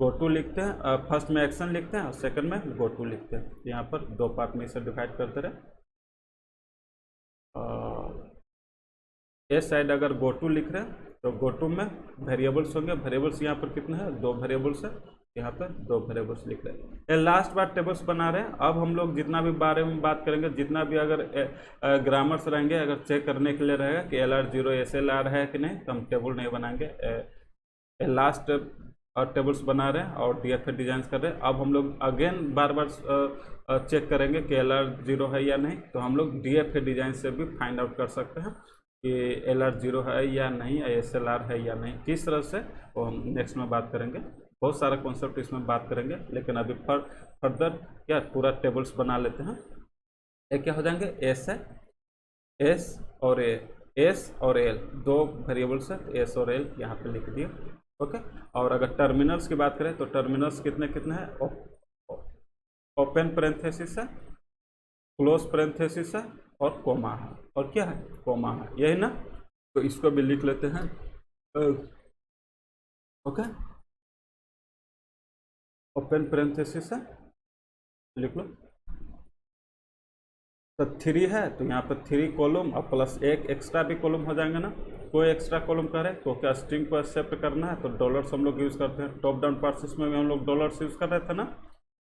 गो टू लिखते हैं, फर्स्ट में एक्शन लिखते हैं और सेकंड में गो टू लिखते हैं। यहाँ पर 2 पार्ट में इसे डिवाइड करते रहे। ए साइड अगर गो टू लिख रहे हैं तो गो टू में वेरिएबल्स होंगे। वेरिएबल्स यहाँ पर कितने हैं, 2 वेरिएबल्स है, यहाँ पर 2 वेरिएबल्स लिख रहे हैं। ये लास्ट बार टेबल्स बना रहे हैं। अब हम लोग जितना भी बारे में बात करेंगे, जितना भी अगर ग्रामर्स रहेंगे, अगर चेक करने के लिए रहेगा कि LR0 SLR है कि नहीं, तो हम टेबल नहीं बनाएंगे। लास्ट और टेबल्स बना रहे हैं और DFA डिजाइन कर रहे हैं। अब हम लोग अगेन बार बार चेक करेंगे कि LR0 है या नहीं, तो हम लोग DFA डिजाइन से भी फाइंड आउट कर सकते हैं कि LR0 है या नहीं, SLR है या नहीं, किस तरह से, वो हम नेक्स्ट में बात करेंगे। बहुत सारा कॉन्सेप्ट इसमें बात करेंगे, लेकिन अभी फर्दर क्या पूरा टेबल्स बना लेते हैं। ये क्या हो जाएंगे, एस है, एस और ए, एस और एल 2 वेरिएबल्स है, एस और एल यहाँ पे लिख दिए। ओके, और अगर टर्मिनल्स की बात करें तो टर्मिनल्स कितने कितने हैं, ओपन पैरेंथेसिस है, क्लोज पैरेंथेसिस है और कोमा है, और क्या है, कोमा है, यही ना। तो इसको भी लिख लेते हैं। ओके, ओपन पैरेंथेसिस है, लिख लो। तो 3 है तो यहाँ पर 3 कॉलम और प्लस एक एक्स्ट्रा भी कॉलम हो जाएंगे ना। कोई एक्स्ट्रा कॉलम करे तो क्या स्ट्रिंग को एक्सेप्ट करना है तो डॉलर्स हम लोग यूज़ करते हैं। टॉप डाउन पार्सेस में भी हम लोग डॉलर्स यूज़ कर रहे थे ना,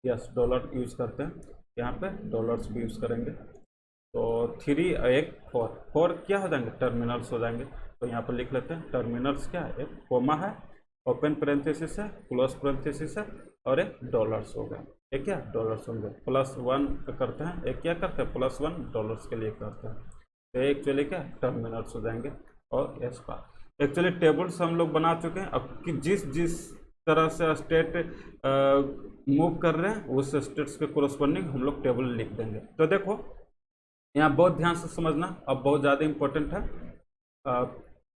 यस डॉलर यूज़ करते हैं, यहाँ पे डॉलर्स भी यूज़ करेंगे। तो 3 एक 4 क्या हो जाएंगे, टर्मिनल्स हो जाएंगे। तो यहाँ पर लिख लेते हैं टर्मिनल्स क्या है, एक कोमा है, ओपन पैरेंथेसिस है, क्लोज पैरेंथेसिस है और एक डॉलर्स होगा। एक क्या डॉलर्स होंगे, +1 करते हैं, एक क्या करते हैं +1 डॉलर्स के लिए करते हैं। तो एक्चुअली क्या टर्मिनल्स हो जाएंगे। और एस पार एक्चुअली टेबल्स हम लोग बना चुके हैं। अब कि जिस जिस तरह से स्टेट मूव कर रहे हैं उस स्टेट्स के कोरस्पॉन्डिंग हम लोग टेबल लिख देंगे। तो देखो यहाँ बहुत ध्यान से समझना, अब बहुत ज़्यादा इंपॉर्टेंट है।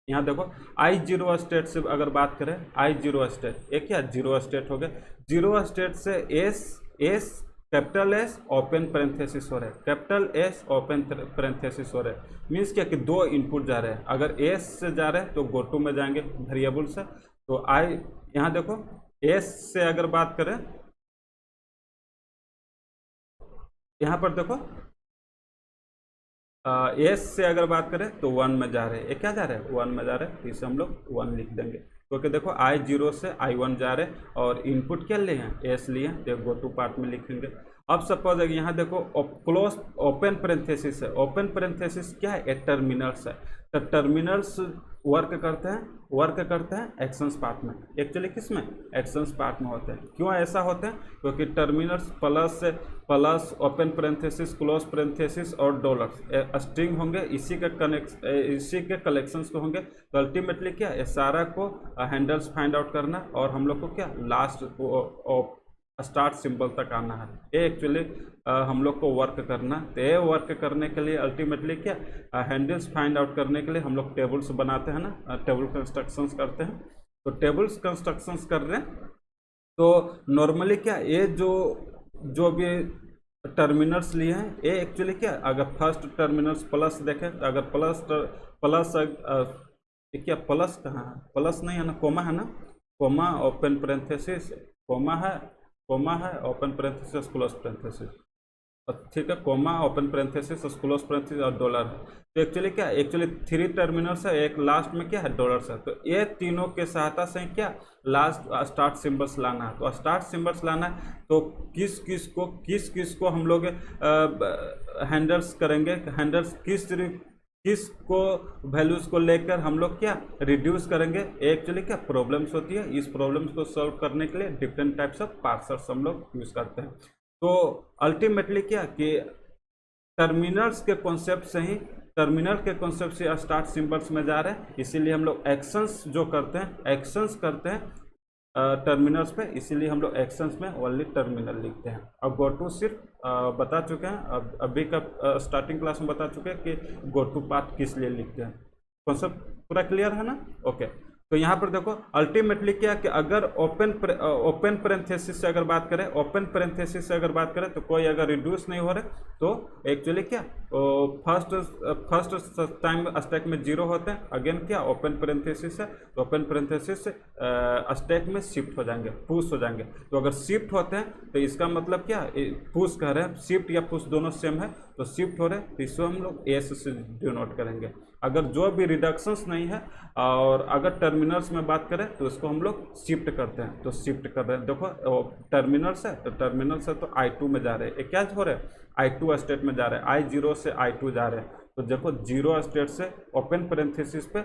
यहाँ देखो I0 स्टेट से अगर बात करें, I0 स्टेट एक क्या 0 स्टेट हो गया। 0 स्टेट से S capital S open parenthesis हो रहा है, कैपिटल एस ओपन पैरेंथेसिस हो रहा है। मीन्स क्या कि 2 इनपुट जा रहे हैं। अगर एस से जा रहे हैं तो गो टू में जाएंगे वेरिएबल से। तो यहाँ देखो एस से अगर बात करें, यहाँ पर देखो एस से अगर बात करें तो 1 में जा रहे हैं, ये क्या जा रहे हैं 1 में जा रहे हैं, तो इसे हम लोग 1 लिख देंगे। क्योंकि देखो I0 से I1 जा रहे और इनपुट क्या लिए हैं, एस लिए हैं, तो गो टू पार्ट में लिखेंगे। अब सपोज अगर यहाँ देखो क्लोज ओपन पेरेंथेसिस है, ओपन पेरेंथेसिस क्या है, एक टर्मिनल्स है, तो टर्मिनल्स वर्क करते हैं एक्शंस पार्ट में, एक्चुअली किस में, एक्शंस पार्ट में होते हैं। क्यों ऐसा होते हैं, क्योंकि terminals plus open parenthesis close parenthesis और डॉलर स्ट्रिंग होंगे, इसी के कलेक्शंस को होंगे। तो अल्टीमेटली क्या ये सारा को हैंडल्स फाइंड आउट करना और हम लोग को क्या लास्ट स्टार्ट सिंबल तक आना है, ये एक्चुअली हम लोग को वर्क करना। तो ये वर्क करने के लिए अल्टीमेटली क्या हैंडल्स फाइंड आउट करने के लिए हम लोग टेबल्स बनाते हैं ना, टेबल कंस्ट्रक्शंस करते हैं। तो टेबल्स कंस्ट्रक्शंस कर रहे हैं तो नॉर्मली क्या ये जो भी टर्मिनल्स लिए हैं ये एक्चुअली क्या, अगर फर्स्ट टर्मिनल्स प्लस देखें तो अगर प्लस क्या प्लस कहाँ है, प्लस नहीं है ना, कोमा है ना, कोमा ओपन पेरेंथेसिस, कोमा है ओपन पेरेंथेसिस क्लोज पेरेंथेसिस, ठीक है, comma open parenthesis close parenthesis और डॉलर है। तो एक्चुअली क्या, एक्चुअली 3 टर्मिनल्स है, एक लास्ट में क्या है डॉलर्स है। तो ये तीनों के सहायता से क्या लास्ट स्टार्ट सिंबल्स लाना है। तो स्टार्ट सिंबल्स लाना है तो किस किस को हम लोग हैंडल्स करेंगे, हैंडल्स किस को वैल्यूज को लेकर हम लोग क्या रिड्यूस करेंगे। एक्चुअली क्या प्रॉब्लम्स होती है, इस प्रॉब्लम्स को सॉल्व करने के लिए डिफरेंट टाइप्स ऑफ पार्सर्स हम लोग यूज करते हैं। तो अल्टीमेटली क्या कि टर्मिनल्स के कॉन्सेप्ट से ही, टर्मिनल के कॉन्सेप्ट से स्टार्ट सिंबल्स में जा रहे हैं, इसीलिए हम लोग एक्शंस जो करते हैं, एक्शंस करते हैं टर्मिनल्स पे, इसीलिए हम लोग एक्शंस में ओनली टर्मिनल लिखते हैं। अब गो टू सिर्फ बता चुके हैं, अब अभी का स्टार्टिंग क्लास में बता चुके हैं कि गो टू पार्ट किस लिए लिखते हैं। कॉन्सेप्ट पूरा क्लियर है ना, ओके। तो यहाँ पर देखो अल्टीमेटली क्या कि अगर ओपन पेरेंथेसिस से अगर बात करें, ओपन पेरेंथेसिस से अगर बात करें तो कोई अगर रिड्यूस नहीं हो रहे तो एक्चुअली क्या फर्स्ट टाइम स्टैक में 0 होते हैं, अगेन क्या ओपन पेरेंथेसिस है तो ओपन पेरेंथेसिस से स्टैक में शिफ्ट हो जाएंगे, पुश हो जाएंगे। तो अगर शिफ्ट होते हैं तो इसका मतलब क्या, पुश कर रहे हैं, शिफ्ट या पुश दोनों सेम है, तो शिफ्ट हो रहे हैं तो इसको हम लोग एस से डिनोट करेंगे। अगर जो भी रिडक्शंस नहीं है और अगर टर्मिनल्स में बात करें तो इसको हम लोग शिफ्ट करते हैं, तो शिफ्ट कर रहे हैं। देखो टर्मिनल्स है तो टर्मिनल्स है तो I2 में जा रहे हैं, क्या हो रहा है I2 स्टेट में जा रहे हैं, I0 से I2 जा रहे हैं। तो देखो 0 स्टेट से ओपन पेरेंथेसिस पे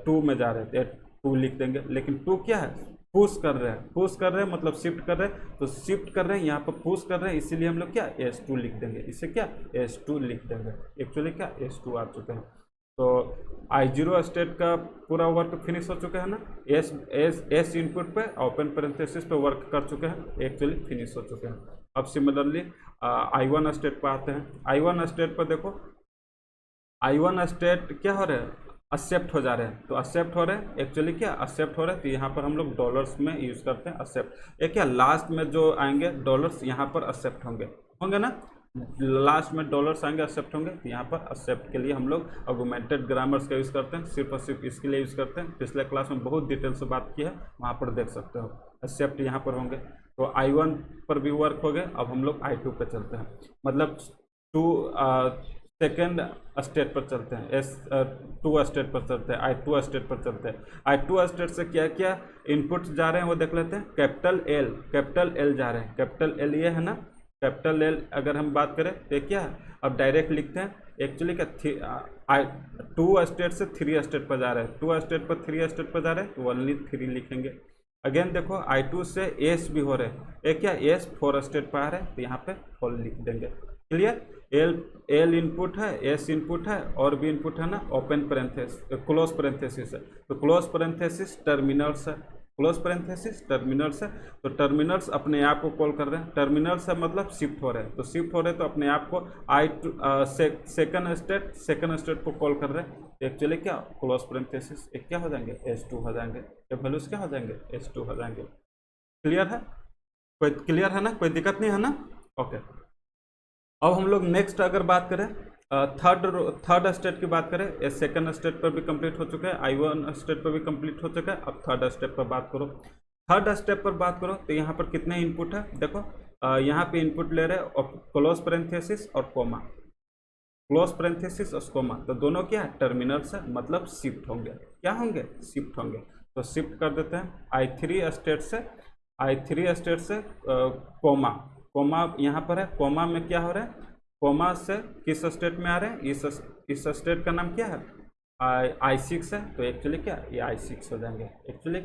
2 में जा रहे हैं, 2 लिख देंगे। लेकिन 2 क्या है, पुश कर रहे हैं मतलब शिफ्ट कर रहे हैं, तो शिफ्ट कर रहे हैं यहाँ पर पुश कर रहे हैं, इसीलिए हम लोग क्या S2 लिख देंगे, इसे क्या S2 लिख देंगे। एक्चुअली क्या S2 आ चुके हैं। तो I0 स्टेट का पूरा वर्क फिनिश हो चुका है ना, एस इनपुट पे ओपन पेरेंथेसिस पे वर्क कर चुके हैं, एक्चुअली फिनिश हो चुके हैं। अब सिमिलरली I1 स्टेट पर आते हैं। I1 स्टेट पर देखो I1 स्टेट क्या हो रहा है, एक्सेप्ट हो जा रहे हैं, तो एक्सेप्ट हो रहे हैं, एक्चुअली क्या एक्सेप्ट हो रहे हैं, तो यहाँ पर हम लोग डॉलर्स में यूज़ करते हैं एक्सेप्ट। ये क्या लास्ट में जो आएंगे डॉलर्स यहाँ पर एक्सेप्ट होंगे ना, लास्ट में डॉलर्स आएंगे एक्सेप्ट होंगे, तो यहाँ पर एक्सेप्ट के लिए हम लोग आर्गुमेंटेड ग्रामर्स का यूज़ करते हैं, सिर्फ और सिर्फ इसके लिए यूज़ करते हैं। पिछले क्लास में बहुत डिटेल से बात की है, वहाँ पर देख सकते हो एक्सेप्ट यहाँ पर होंगे। तो I1 पर भी वर्क हो गए। अब हम लोग I2 पे चलते हैं, मतलब सेकेंड स्टेट पर चलते हैं, S2 स्टेट पर चलते हैं, I2 स्टेट पर चलते हैं। I2 स्टेट से क्या क्या इनपुट जा रहे हैं वो देख लेते हैं। कैपिटल L जा रहे हैं, कैपिटल L ये है ना, कैपिटल L अगर हम बात करें तो क्या है, अब डायरेक्ट लिखते हैं। एक्चुअली क्या 2 स्टेट से 3 स्टेट पर जा रहे हैं, 2 स्टेट पर 3 स्टेट पर जा रहे हैं, तो ओनली 3 लिखेंगे। अगेन देखो I2 से S भी हो रहे हैं, एक क्या S 4 स्टेट पर आ रहे हैं, तो यहाँ पे 4 लिख देंगे। क्लियर, L इनपुट है, S इनपुट है और भी इनपुट है ना, ओपन पेरेंथेसिस क्लोज पेरेंथेसिस है, तो क्लोज पेरेंथेसिस टर्मिनल्स है, क्लोज पेरेंथेसिस टर्मिनल्स है, तो टर्मिनल्स अपने आप को कॉल कर रहे हैं, टर्मिनल्स है मतलब शिफ्ट हो रहे हैं, तो शिफ्ट हो रहे हैं तो अपने आप को सेकंड स्टेट को कॉल कर रहे हैं। एक्चुअली क्या क्लोज पेरेंथेसिस एक क्या हो जाएंगे S2 हो जाएंगे, ये वैल्यूज क्या हो जाएंगे S2 हो जाएंगे। क्लियर है, क्लियर है ना, कोई दिक्कत नहीं है ना, ओके। अब हम लोग नेक्स्ट अगर बात करें थर्ड स्टेट की बात करें, सेकंड स्टेट पर भी कंप्लीट हो चुका है, I1 स्टेट पर भी कंप्लीट हो चुका है। अब थर्ड स्टेप पर बात करो, थर्ड स्टेप पर बात करो तो यहाँ पर कितने इनपुट है, देखो यहाँ पे इनपुट ले रहे हैं क्लोज पेरेंथेसिस और कोमा, क्लोज पेरेंथेसिस और कोमा, तो दोनों क्या टर्मिनल्स है मतलब शिफ्ट होंगे, क्या होंगे शिफ्ट होंगे। तो शिफ्ट कर देते हैं I3 स्टेट से, I3 स्टेट से कोमा, कोमा यहाँ पर है, कोमा में क्या हो रहा है, कोमा से किस स्टेट में आ रहे हैं, इस स्टेट का नाम क्या है, I6 है, तो एक्चुअली क्या ये I6 हो जाएंगे, एक्चुअली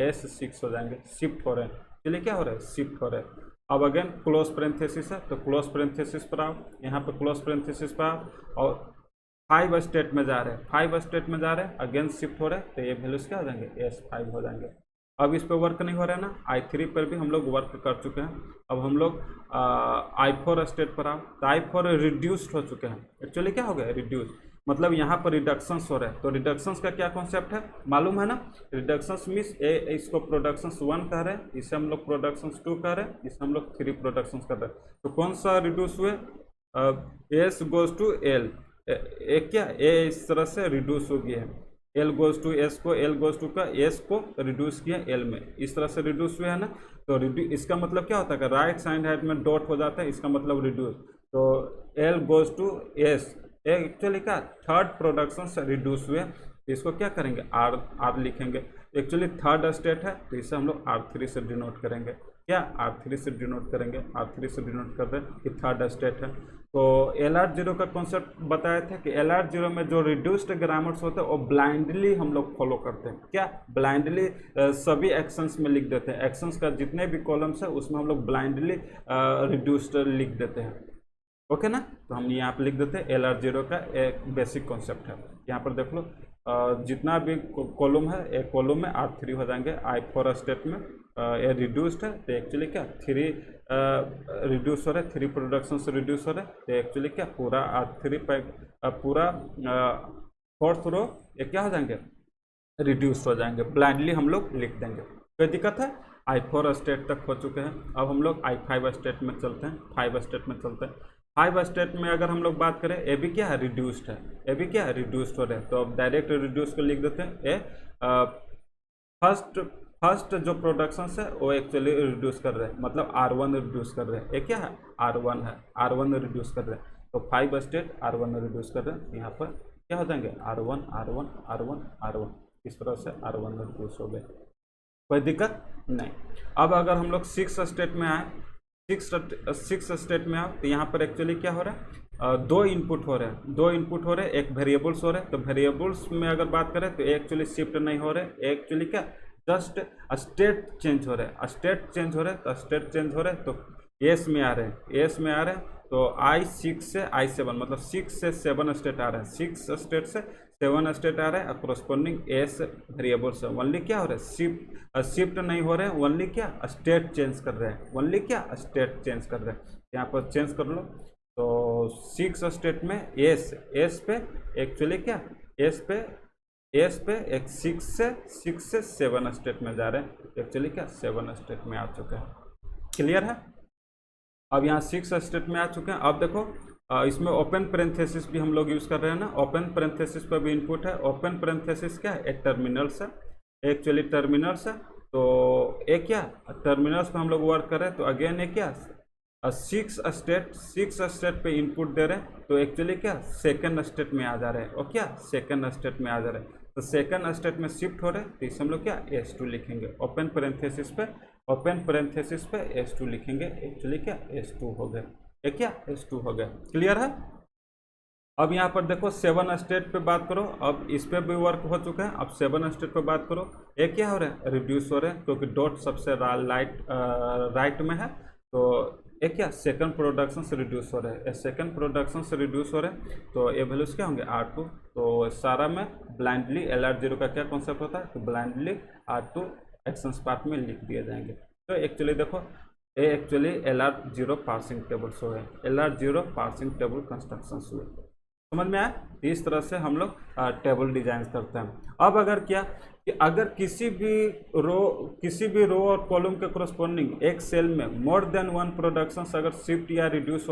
S6 हो जाएंगे, शिफ्ट हो रहे हैं, एक्चुअली क्या हो रहा है, शिफ्ट हो रहे हैं। अब अगेन क्लोज पेरेंथेसिस है, तो क्लोज पेरेंथेसिस पर आओ, यहाँ पर क्लोज पेरेंथेसिस पर आओ और 5 स्टेट में जा रहे हैं, 5 स्टेट में जा रहे हैं, अगेन शिफ्ट हो रहे हैं, तो ये वैल्यूज क्या हो जाएंगे, S5 हो जाएंगे। अब इस पे वर्क नहीं हो रहा है ना, I3 पर भी हम लोग वर्क कर चुके हैं। अब हम लोग I4 स्टेट पर आओ, तो I4 रिड्यूस्ड हो चुके हैं, एक्चुअली क्या हो गया, रिड्यूस, मतलब यहाँ पर रिडक्शंस हो रहे हैं। तो रिडक्शंस का क्या कॉन्सेप्ट है मालूम है ना, रिडक्शंस मीन्स इसको प्रोडक्शंस 1 कह रहे हैं, इसे हम लोग प्रोडक्शंस 2 कह रहे हैं, इसे हम लोग 3 प्रोडक्शंस कर रहे हैं। तो कौन सा रिड्यूस हुए, S गोज टू L, क्या ए इस तरह से रिड्यूस हो गया है, L गोज टू S को, L गोज टू का S को रिड्यूस किया L में, इस तरह से रिड्यूस हुआ है ना। तो इसका मतलब क्या होता है, राइट साइड हेड में डॉट हो जाता है, इसका मतलब रिड्यूस। तो L goes to S actually क्या थर्ड प्रोडक्शन से रिड्यूस हुए, तो इसको क्या करेंगे, R लिखेंगे, एक्चुअली थर्ड स्टेट है, तो इसे हम लोग R3 से डिनोट करेंगे, क्या R3 से डिनोट करेंगे, R3 से डिनोट कर दें कि थर्ड स्टेट है। तो LR0 का कॉन्सेप्ट बताया था कि LR0 में जो रिड्यूस्ड ग्रामर्स होते हैं वो ब्लाइंडली हम लोग फॉलो करते हैं, क्या ब्लाइंडली सभी एक्शंस में लिख देते हैं, एक्शंस का जितने भी कॉलम्स है उसमें हम लोग ब्लाइंडली रिड्यूस्ड लिख देते हैं, ओके ना। तो हम यहाँ पे लिख देते हैं LR0 का एक बेसिक कॉन्सेप्ट है। यहाँ पर देख लो जितना भी कॉलम है एक कॉलम में R3 हो जाएंगे, I4 स्टेट में ये रिड्यूस्ड है, तो एक्चुअली क्या 3 रिड्यूस हो रहे, 3 प्रोडक्शन से रिड्यूस हो रहे, तो एक्चुअली क्या पूरा R3 पूरा 4th रो ये क्या हो जाएंगे, रिड्यूस हो जाएंगे, ब्लाइंडली हम लोग लिख देंगे। कोई दिक्कत है, I4 स्टेट तक हो चुके हैं। अब हम लोग I5 स्टेट में चलते हैं, 5 स्टेट में चलते हैं। 5 स्टेट में अगर हम लोग बात करें, ए भी क्या है, रिड्यूस्ड है, ए भी क्या है, रिड्यूस्ड हो रहे हैं, तो अब डायरेक्ट रिड्यूस को लिख देते हैं, ए फर्स्ट जो प्रोडक्शन है वो एक्चुअली रिड्यूस कर रहे हैं, मतलब R1 रिड्यूस कर रहे हैं, ये क्या है, R1 है, R1 रिड्यूस कर रहे हैं, तो 5 स्टेट R1 रिड्यूस कर रहे हैं, यहाँ पर क्या हो जाएंगे R1 R1 R1 R1, इस तरह से R1 रिड्यूस हो गए, कोई दिक्कत नहीं। अब अगर हम लोग 6 स्टेट में आए, 6 स्टेट में आओ, तो यहाँ पर एक्चुअली क्या हो रहा है, 2 इनपुट हो रहे हैं, 2 इनपुट हो रहे हैं, एक वेरिएबल्स हो रहे हैं। तो वेरिएबल्स में अगर बात करें तो एक्चुअली शिफ्ट नहीं हो रहे, एक्चुअली क्या जस्ट स्टेट चेंज हो रहे हैं, स्टेट चेंज हो रहे हैं, तो स्टेट चेंज हो रहे हैं, तो एस में आ रहे हैं, एस में आ रहे हैं, तो I6 से I7 मतलब 6 से 7 स्टेट आ रहे हैं, 6 स्टेट से 7 स्टेट आ रहे हैं, कॉरस्पॉन्डिंग एस वेरिएबल से ओनली क्या हो रहा है, शिफ्ट नहीं हो रहे हैं, ओनली क्या स्टेट चेंज कर रहे हैं, ओनली क्या स्टेट चेंज कर रहे हैं। यहाँ पर चेंज कर लो, तो 6 स्टेट में एस पे एक्चुअली क्या एस पे एक 6 से 7 स्टेट में जा रहे हैं, एक्चुअली क्या 7 स्टेट में आ चुके हैं, क्लियर है। अब यहाँ 6 स्टेट में आ चुके हैं। अब देखो इसमें ओपन पेरेंथेसिस भी हम लोग यूज़ कर रहे हैं ना, ओपन पेरेंथेसिस पर भी इनपुट है। ओपन पेरेंथेसिस क्या है, एक टर्मिनल्स है, एक्चुअली टर्मिनल्स है, तो एक क्या टर्मिनल्स पे हम लोग वर्क कर रहे हैं, तो अगेन एक क्या 6 स्टेट पे इनपुट दे रहे हैं, तो एक्चुअली क्या सेकंड स्टेट में आ जा रहे हैं, और क्या सेकंड स्टेट में आ जा रहे हैं, तो सेकंड स्टेट में शिफ्ट हो रहे हैं, तो इसे हम लोग क्या S2 लिखेंगे, ओपन पेरेंथेसिस पे S2 लिखेंगे, एक्चुअली क्या S2 हो गया, ये क्या S2 हो गया, क्लियर है। अब यहाँ पर देखो 7 स्टेट पे बात करो, अब इस पे भी वर्क हो चुका है। अब 7 स्टेट पे बात करो, ये क्या हो रहा है, रिड्यूस हो रहे हैं, क्योंकि डॉट सबसे राइट में है, तो एक क्या सेकंड प्रोडक्शन से रिड्यूस हो रहे हैं, सेकंड प्रोडक्शन से रिड्यूस हो रहे हैं, तो ये वैल्यूज क्या होंगे R2। तो सारा में ब्लाइंडली LR0 का क्या कॉन्सेप्ट होता है, तो ब्लाइंडली R2 एक्शंस पार्ट में लिख दिए जाएंगे। तो एक्चुअली देखो ये एक्चुअली LR0 पार्सिंग टेबल्स हुए, LR0 पार्सिंग टेबल कंस्ट्रक्शंस हुए, समझ में आया। इस तरह से हम लोग टेबल डिजाइन करते हैं। अब अगर क्या कि अगर किसी भी रो और कॉलम के कोरस्पॉन्डिंग एक सेल में मोर देन 1 प्रोडक्शंस अगर शिफ्ट या रिड्यूस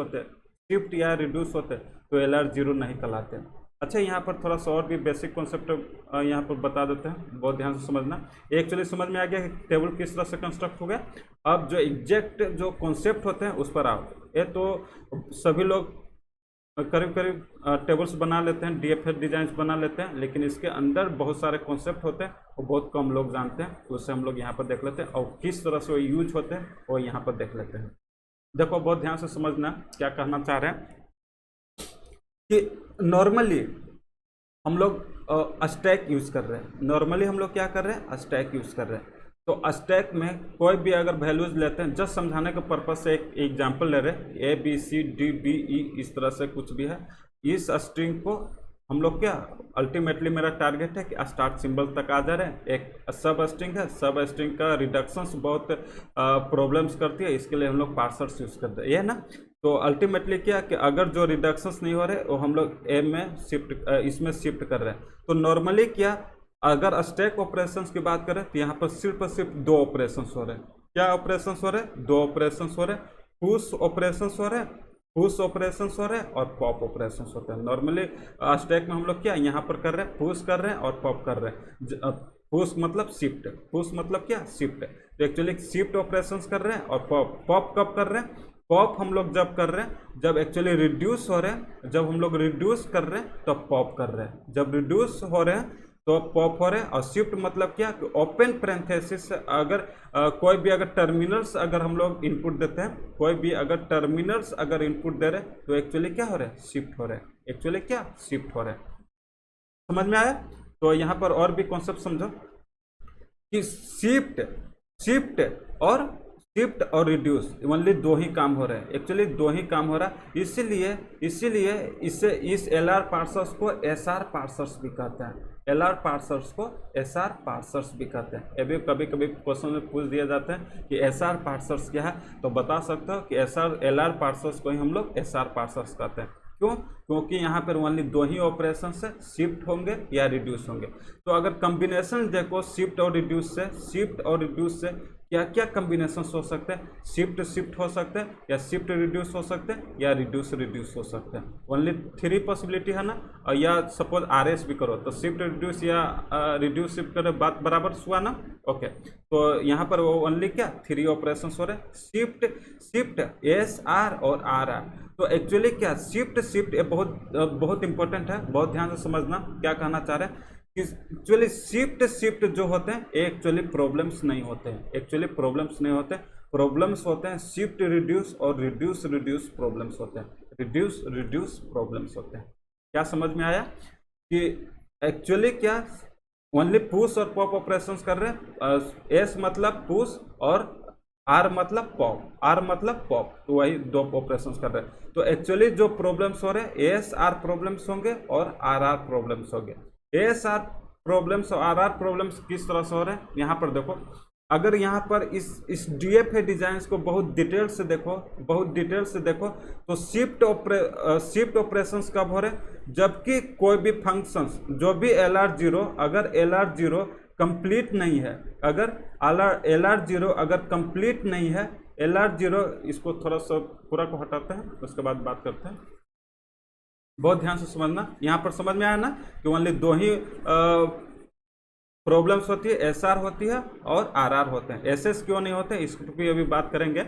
होते तो LR0 नहीं कहलाते। अच्छा, यहाँ पर थोड़ा सा और भी बेसिक कॉन्सेप्ट यहाँ पर बता देते हैं, बहुत ध्यान से समझना। एक्चुअली समझ में आ गया कि टेबल किस तरह से कंस्ट्रक्ट हो गया। अब जो एग्जैक्ट जो कॉन्सेप्ट होते हैं उस पर आओ। ये तो सभी लोग करीब करीब टेबल्स बना लेते हैं, डीएफएस डिजाइन बना लेते हैं, लेकिन इसके अंदर बहुत सारे कॉन्सेप्ट होते हैं वो बहुत कम लोग जानते हैं, तो उससे हम लोग यहाँ पर देख लेते हैं, और किस तरह से वो यूज होते हैं वो यहाँ पर देख लेते हैं। देखो बहुत ध्यान से समझना क्या कहना चाह रहे हैं कि नॉर्मली हम लोग स्टैक यूज़ कर रहे हैं। नॉर्मली हम लोग क्या कर रहे हैं, स्टैक यूज़ कर रहे हैं। तो स्टैक में कोई भी अगर वैल्यूज लेते हैं, जस्ट समझाने के पर्पज से एक एग्जांपल ले रहे हैं, A B C D B E इस तरह से कुछ भी है, इस स्ट्रिंग को हम लोग क्या अल्टीमेटली मेरा टारगेट है कि स्टार्ट सिंबल तक आ जा रहे हैं। एक सब स्ट्रिंग है, सब स्ट्रिंग का रिडक्शंस बहुत प्रॉब्लम्स करती है, इसके लिए हम लोग पार्सर्स यूज़ करते हैं, ये है ना। तो अल्टीमेटली क्या कि अगर जो रिडक्शंस नहीं हो रहे वो हम लोग ए में शिफ्ट, इसमें शिफ्ट कर रहे हैं। तो नॉर्मली क्या अगर स्टैक ऑपरेशंस की बात करें तो यहाँ पर सिर्फ दो ऑपरेशंस हो रहे हैं। क्या ऑपरेशंस हो रहे हैं, दो ऑपरेशंस हो रहे हैं, पुश ऑपरेशंस हो रहे हैं, पुश ऑपरेशंस हो रहे हैं और पॉप ऑपरेशंस होते हैं। नॉर्मली स्टैक में हम लोग क्या यहाँ पर कर रहे हैं, पुश कर रहे हैं और पॉप कर रहे हैं। पुश मतलब शिफ्ट, पुश मतलब क्या शिफ्ट, तो एक्चुअली शिफ्ट ऑपरेशंस कर रहे हैं। और पॉप कब कर रहे हैं, पॉप हम लोग जब कर रहे हैं जब एक्चुअली रिड्यूस हो रहे हैं, जब हम लोग रिड्यूस कर रहे हैं तो पॉप कर रहे हैं, जब रिड्यूस हो रहे हैं तो पॉप हो रहे हैं। और शिफ्ट मतलब क्या कि ओपन पैरेंथेसिस, अगर कोई भी अगर टर्मिनल्स अगर हम लोग इनपुट देते हैं, कोई भी अगर टर्मिनल्स अगर इनपुट दे रहे हैं तो एक्चुअली क्या हो रहा है, शिफ्ट हो रहे हैं, एक्चुअली क्या शिफ्ट हो रहे हैं। समझ में आया। तो यहाँ पर और भी कॉन्सेप्ट समझो कि शिफ्ट और रिड्यूस ओनली दो ही काम हो रहे हैं, एक्चुअली दो ही काम हो रहा है। इसीलिए इस एलआर पार्सर्स को एसआर पार्सर्स भी कहते हैं, एलआर पार्सर्स को एसआर पार्सर्स भी कहते हैं। ये भी कभी कभी क्वेश्चन में पूछ दिया जाता है कि एसआर पार्सर्स क्या है, तो बता सकते हो कि एलआर पार्सर्स को ही हम लोग एसआर पार्सर्स कहते हैं। क्यों, क्योंकि यहाँ पर ओनली दो ही ऑपरेशन से शिफ्ट होंगे या रिड्यूस होंगे। तो अगर कॉम्बिनेशन देखो शिफ्ट और रिड्यूस से क्या क्या कॉम्बिनेशन हो सकते हैं, शिफ्ट हो सकते हैं, या शिफ्ट रिड्यूस हो सकते हैं, या रिड्यूस हो सकते हैं। ओनली 3 पॉसिबिलिटी है ना। और या सपोज आरएस भी करो तो शिफ्ट रिड्यूस या रिड्यूस शिफ्ट करो, बात बराबर हुआ ना। ओके, तो यहाँ पर वो ओनली क्या 3 ऑपरेशन हो रहे हैं, शिफ्ट एस आर और आर आर। तो एक्चुअली क्या शिफ्ट ये बहुत इंपॉर्टेंट है, बहुत ध्यान से समझना क्या कहना चाह रहे हैं कि एक्चुअली शिफ्ट जो होते हैं एक्चुअली प्रॉब्लम्स नहीं होते हैं, एक्चुअली प्रॉब्लम्स नहीं होते, प्रॉब्लम्स होते हैं शिफ्ट रिड्यूस और रिड्यूस प्रॉब्लम्स होते हैं, रिड्यूस प्रॉब्लम्स होते हैं। क्या समझ में आया कि एक्चुअली क्या ओनली पुश और पॉप ऑपरेशंस कर रहे हैं। एस मतलब पुश और आर मतलब पॉप, तो वही दो ऑपरेशंस कर रहे हैं। तो एक्चुअली जो प्रॉब्लम्स हो रहे हैं एस आर प्रॉब्लम्स होंगे और आर आर प्रॉब्लम्स होंगे। एस आर प्रॉब्लम्स और आर आर प्रॉब्लम्स किस तरह से हो रहे हैं, यहाँ पर देखो। अगर यहाँ पर इस डीएफए डिजाइंस को बहुत डिटेल से देखो तो शिफ्ट ऑपरेशंस कब हो रहे हैं, जबकि कोई भी फंक्शंस जो भी LR0 अगर LR0 कंप्लीट नहीं है, अगर LR0 अगर कंप्लीट नहीं है, LR0 इसको थोड़ा सा पूरा को हटाते हैं उसके बाद बात करते हैं। बहुत ध्यान से समझना, यहाँ पर समझ में आया ना कि ओनली दो ही प्रॉब्लम्स होती है, एसआर होती है और आरआर होते हैं। एसएस क्यों नहीं होते इस पर भी अभी बात करेंगे,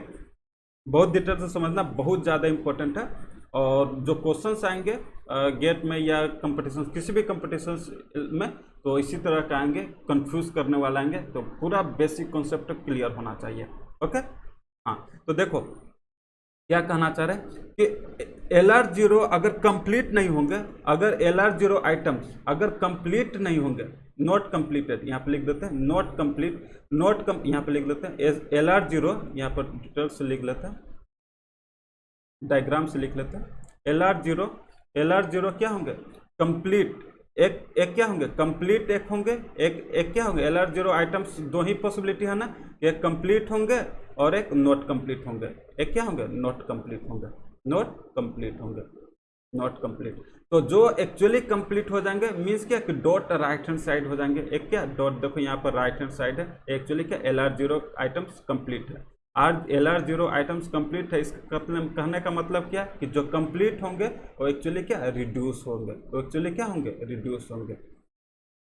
बहुत डिटेल से समझना, बहुत ज़्यादा इंपॉर्टेंट है। और जो क्वेश्चंस आएंगे गेट में या कंपटीशन किसी भी कंपटीशन में तो इसी तरह का आएंगे, कंफ्यूज करने वाला आएंगे, तो पूरा बेसिक कॉन्सेप्ट क्लियर होना चाहिए। ओके, हाँ तो देखो क्या कहना चाह रहे हैं कि LR0 अगर कंप्लीट नहीं होंगे, अगर LR0 आइटम्स अगर कंप्लीट नहीं होंगे, नॉट कंप्लीटेड यहाँ पे लिख देते हैं, नॉट कंप्लीट यहाँ पे लिख देते हैं LR0, यहाँ पर डिटेल से लिख लेते हैं, डायग्राम से लिख लेते हैं। LR0 क्या होंगे, कंप्लीट एक क्या होंगे, कंप्लीट एक होंगे, एक क्या होंगे, LR0 आइटम्स दो ही पॉसिबिलिटी है ना, एक कंप्लीट होंगे और एक नॉट कंप्लीट होंगे। एक क्या होंगे, नॉट कंप्लीट होंगे। तो जो एक्चुअली कंप्लीट हो जाएंगे मीन्स क्या कि डॉट राइट हैंड साइड हो जाएंगे। एक क्या डॉट देखो यहाँ पर राइट हैंड साइड है, एक्चुअली क्या LR0 आइटम्स कंप्लीट है, LR0 आइटम्स कंप्लीट है। इसका कहने का मतलब क्या कि जो कंप्लीट होंगे वो एक्चुअली क्या रिड्यूस होंगे,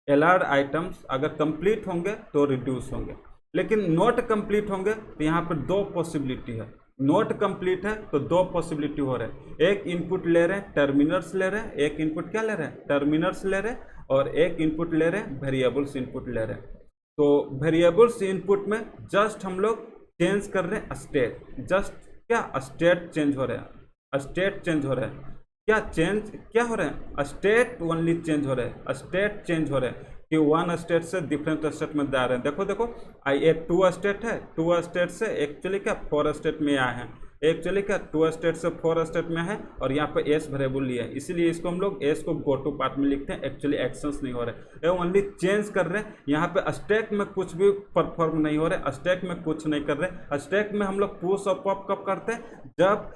LR आइटम्स अगर कंप्लीट होंगे तो रिड्यूस होंगे, लेकिन नॉट कंप्लीट होंगे तो यहाँ पर दो पॉसिबिलिटी है, नोट कंप्लीट है तो दो पॉसिबिलिटी हो रहे हैं, एक इनपुट ले रहे हैं टर्मिनल्स ले रहे हैं, एक इनपुट क्या ले रहे हैं टर्मिनल्स ले रहे हैं, और एक इनपुट ले रहे हैं वेरिएबल्स इनपुट ले रहे हैं। तो वेरिएबल्स इनपुट में जस्ट हम लोग चेंज कर रहे हैं स्टेट, जस्ट क्या स्टेट चेंज हो रहे हैं, स्टेट चेंज हो रहे हैं, क्या चेंज क्या हो रहे हैं स्टेट ओनली चेंज हो रहे हैं, स्टेट चेंज हो रहे हैं कि वन स्टेट से डिफरेंट स्टेट में जा रहे हैं। देखो देखो ये 2 स्टेट है, 2 स्टेट से एक्चुअली क्या 4 स्टेट में आए हैं, एक्चुअली क्या 2 स्टेट से 4 स्टेट में है, और यहाँ पे एस वेरिएबल लिया है, इसीलिए इसको हम लोग एस को गो टू पार्ट में लिखते हैं। एक्चुअली एक्शंस नहीं हो रहे, ये ओनली चेंज कर रहे हैं। यहाँ पे स्टैक में कुछ भी परफॉर्म नहीं हो रहे, स्टैक में कुछ नहीं कर रहे। स्टैक में हम लोग पुश और पॉप कब करते हैं, जब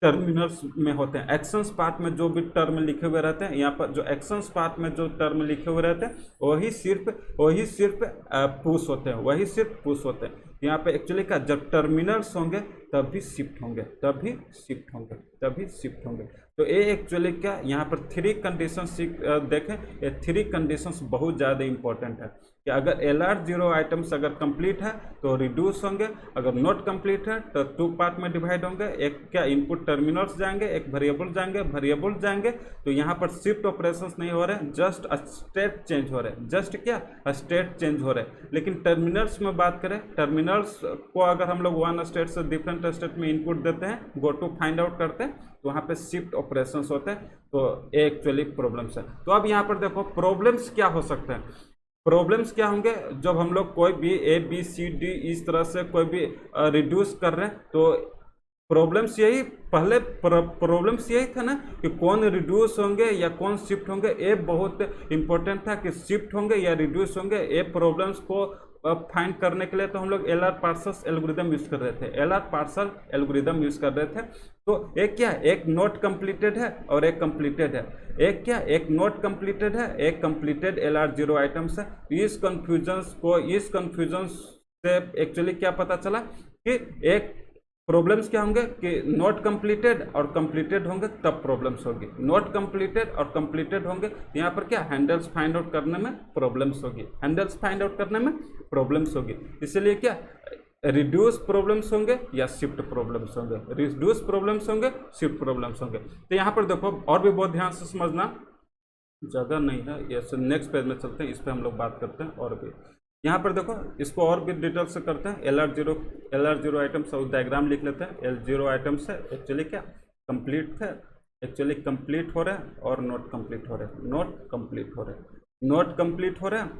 टर्मिनल्स में होते हैं, एक्शंस पार्ट में जो भी टर्म लिखे हुए रहते हैं, यहाँ पर जो एक्शंस पार्ट में जो टर्म लिखे हुए रहते हैं वही सिर्फ पुश होते हैं, वही सिर्फ पुश होते हैं। यहाँ पे एक्चुअली क्या जब टर्मिनल्स होंगे तभी शिफ्ट होंगे, तभी शिफ्ट होंगे, तभी शिफ्ट होंगे। तो ये एक्चुअली क्या यहाँ पर 3 कंडीशंस देखें, ये 3 कंडीशंस बहुत ज़्यादा इंपॉर्टेंट है कि अगर LR0 आइटम्स अगर कंप्लीट है तो रिड्यूस होंगे, अगर नॉट कंप्लीट है तो 2 पार्ट में डिवाइड होंगे, एक क्या इनपुट टर्मिनल्स जाएंगे, एक वेरिएबल जाएंगे, वेरिएबल जाएंगे। तो यहाँ पर शिफ्ट ऑपरेशंस नहीं हो रहे हैं, जस्ट स्टेट चेंज हो रहे हैं, जस्ट क्या स्टेट चेंज हो रहे हैं। लेकिन टर्मिनल्स में बात करें, टर्मिनल्स को अगर हम लोग वन स्टेट से डिफरेंट स्टेट में इनपुट देते हैं, गो टू फाइंड आउट करते हैं, तो वहाँ पे शिफ्ट ऑपरेशंस होते हैं। तो एक्चुअली प्रॉब्लम्स है। तो अब यहाँ पर देखो प्रॉब्लम्स क्या हो सकते हैं, प्रॉब्लम्स क्या होंगे जब हम लोग कोई भी ABCD इस तरह से कोई भी रिड्यूस कर रहे हैं। तो प्रॉब्लम्स यही पहले प्रॉब्लम्स यही था ना कि कौन रिड्यूस होंगे या कौन शिफ्ट होंगे, ये बहुत इंपॉर्टेंट था कि शिफ्ट होंगे या रिड्यूस होंगे। ये प्रॉब्लम्स को फाइंड करने के लिए तो हम लोग LR पार्सर्स एल्गोरिदम यूज कर रहे थे, LR पार्सर एल्गोरिदम यूज कर रहे थे। तो एक क्या एक नोट कंप्लीटेड है और एक कंप्लीटेड है, एक क्या एक नोट कंप्लीटेड है, एक कंप्लीटेड LR0 आइटम्स है। इस कंफ्यूजन से एक्चुअली क्या पता चला कि एक प्रॉब्लम्स क्या होंगे कि नॉट कंप्लीटेड और कंप्लीटेड होंगे तब प्रॉब्लम्स होगी, नॉट कंप्लीटेड और कंप्लीटेड होंगे यहाँ पर क्या हैंडल्स फाइंड आउट करने में प्रॉब्लम्स होगी, हैंडल्स फाइंड आउट करने में प्रॉब्लम्स होगी। इसलिए क्या रिड्यूस प्रॉब्लम्स होंगे या शिफ्ट प्रॉब्लम्स होंगे, रिड्यूस प्रॉब्लम्स होंगे, शिफ्ट प्रॉब्लम्स होंगे। तो यहाँ पर देखो और भी बहुत ध्यान से समझना, जगह नहीं है, ये नेक्स्ट पेज में चलते हैं, इस पर हम लोग बात करते हैं। और भी यहाँ पर देखो इसको और भी डिटेल से करते हैं। LR0 आइटम्स और डायग्राम लिख लेते हैं। L0 आइटम्स है एक्चुअली क्या कंप्लीट थे, एक्चुअली कंप्लीट हो रहे हैं और नॉट कंप्लीट हो रहे हैं, नॉट कंप्लीट हो रहे हैं, नॉट कंप्लीट हो रहे हैं,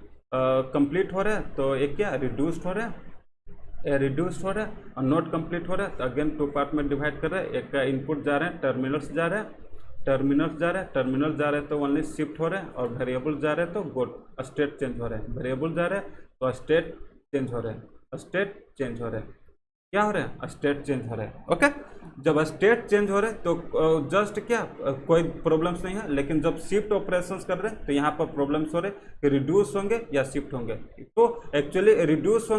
कंप्लीट हो रहे हैं। तो एक क्या रिड्यूस्ड हो रहे हैं, रिड्यूस्ड हो रहा है और नॉट कंप्लीट हो रहा है। तो अगेन 2 पार्ट में डिवाइड कर रहे हैं, एक का इनपुट जा रहे हैं टर्मिनल्स जा रहे हैं, टर्मिनल्स जा रहे हैं, टर्मिनल जा रहे हैं तो ओनली शिफ्ट हो रहे हैं, और वेरिएबल जा रहे हैं तो गोट स्टेट चेंज हो रहे हैं, वेरिएबल जा रहे हैं तो स्टेट चेंज हो रहे हैं, स्टेट चेंज हो रहे हैं, क्या हो रहे हैं स्टेट चेंज हो रहे हैं। ओके, जब स्टेट चेंज हो रहे हैं तो जस्ट क्या कोई प्रॉब्लम्स नहीं है। लेकिन जब शिफ्ट ऑपरेशंस कर रहे हैं तो यहाँ पर प्रॉब्लम्स हो रहे हैं कि रिड्यूस होंगे या शिफ्ट होंगे। तो एक्चुअली रिड्यूस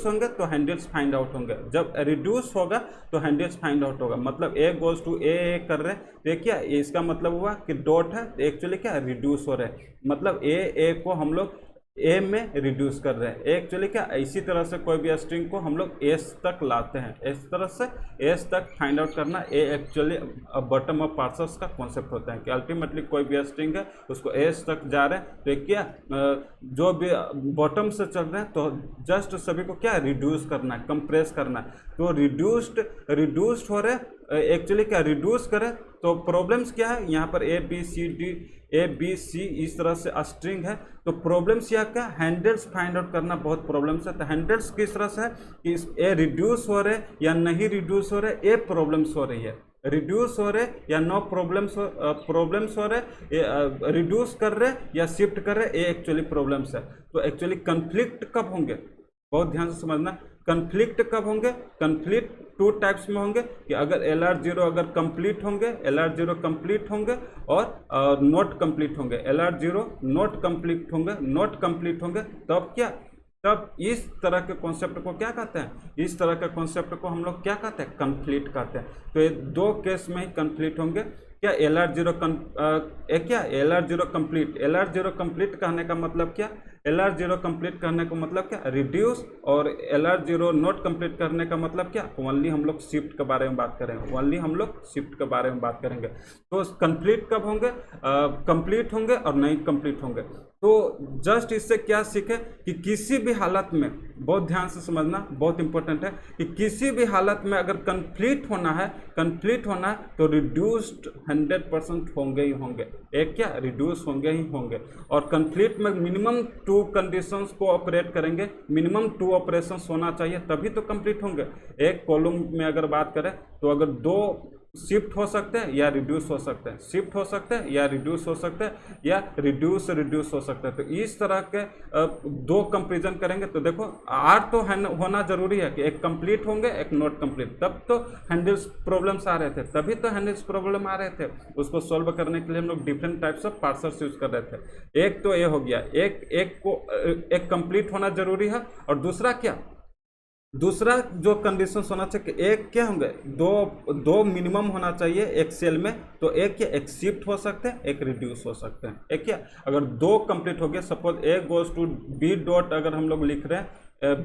होंगे तो हैंडल्स फाइंड आउट होंगे, जब रिड्यूस होगा तो हैंडल्स फाइंड आउट होगा। मतलब A गोज टू A कर रहे हैं तो क्या इसका मतलब हुआ कि डॉट है तो एक्चुअली क्या रिड्यूस हो रहे हैं, मतलब A को हम लोग A में रिड्यूस कर रहे हैं। एक्चुअली क्या इसी तरह से कोई भी स्ट्रिंग को हम लोग S तक लाते हैं, इस तरह से S तक फाइंड आउट करना ये एक्चुअली बॉटम अप पार्सर्स का कॉन्सेप्ट होता है कि अल्टीमेटली कोई भी स्ट्रिंग है उसको S तक जा रहे हैं तो क्या जो भी बॉटम से चल रहे हैं तो जस्ट सभी को क्या रिड्यूस करना है, कंप्रेस करना है। तो रिड्यूस्ड हो रहे हैं, एक्चुअली क्या रिड्यूस करें तो प्रॉब्लम्स क्या है यहाँ पर A B C इस तरह से स्ट्रिंग है। तो प्रॉब्लम्स यहाँ का हैंडल्स फाइंड आउट करना बहुत प्रॉब्लम्स है। तो हैंडल्स किस तरह से है कि ए रिड्यूस हो रहे या नहीं रिड्यूस हो रहे, ए प्रॉब्लम्स हो रही है, रिड्यूस हो रहे या नो प्रॉब्लम्स हो रहे, रिड्यूस कर रहे या शिफ्ट कर रहे, ये एक्चुअली प्रॉब्लम्स है। तो एक्चुअली कन्फ्लिक्ट कब होंगे, बहुत ध्यान से समझना, कन्फ्लिक्ट कब होंगे, कन्फ्लिक्ट 2 टाइप्स में होंगे कि अगर LR0 अगर कंप्लीट होंगे, LR0 कंप्लीट होंगे और नॉट कंप्लीट होंगे, LR0 नॉट कंप्लीट होंगे, नॉट कंप्लीट होंगे, तब क्या, तब इस तरह के कॉन्सेप्ट को क्या कहते हैं, इस तरह के कॉन्सेप्ट को हम लोग क्या कहते हैं, कंप्लीट कहते हैं। तो ये 2 केस में ही कंप्लीट होंगे, क्या LR0 क्या LR0 कंप्लीट, LR0 कंप्लीट कहने का मतलब क्या, LR0 कंप्लीट करने का मतलब क्या, रिड्यूस, और LR0 नॉट कंप्लीट करने का मतलब क्या, ओनली हम लोग शिफ्ट के बारे में बात करेंगे, ओनली हम लोग शिफ्ट के बारे में बात करेंगे। तो कंप्लीट कब होंगे, कंप्लीट होंगे और नहीं कंप्लीट होंगे। तो जस्ट इससे क्या सीखे कि किसी भी हालत में, बहुत ध्यान से समझना, बहुत इंपॉर्टेंट है कि किसी भी हालत में अगर कंप्लीट होना है तो रिड्यूस्ड 100% होंगे ही होंगे, एक क्या रिड्यूस होंगे ही होंगे। और कंप्लीट में मिनिमम 2 कंडीशंस को ऑपरेट करेंगे, मिनिमम 2 ऑपरेशंस होना चाहिए तभी तो कंप्लीट होंगे। एक कॉलम में अगर बात करें तो अगर 2 शिफ्ट हो सकते हैं या रिड्यूस हो सकते हैं, शिफ्ट हो सकते हैं या रिड्यूस हो सकते हैं, या रिड्यूस हो सकते हैं। तो इस तरह के 2 कंपेरिजन करेंगे तो देखो आर तो होना जरूरी है कि एक कंप्लीट होंगे एक नॉट कंप्लीट, तब तो हैंडल्स प्रॉब्लम्स आ रहे थे, तभी तो हैंडल्स प्रॉब्लम आ रहे थे। उसको सॉल्व करने के लिए हम लोग different types of parsers use कर रहे थे। एक तो ये हो गया, एक कंप्लीट होना जरूरी है, और दूसरा जो कंडीशन होना चाहिए कि एक क्या होंगे, दो मिनिमम होना चाहिए एक सेल में। तो एक शिफ्ट हो सकते हैं, एक रिड्यूस हो सकते हैं। एक क्या, अगर 2 कंप्लीट हो गया, suppose A goes to B dot अगर हम लोग लिख रहे हैं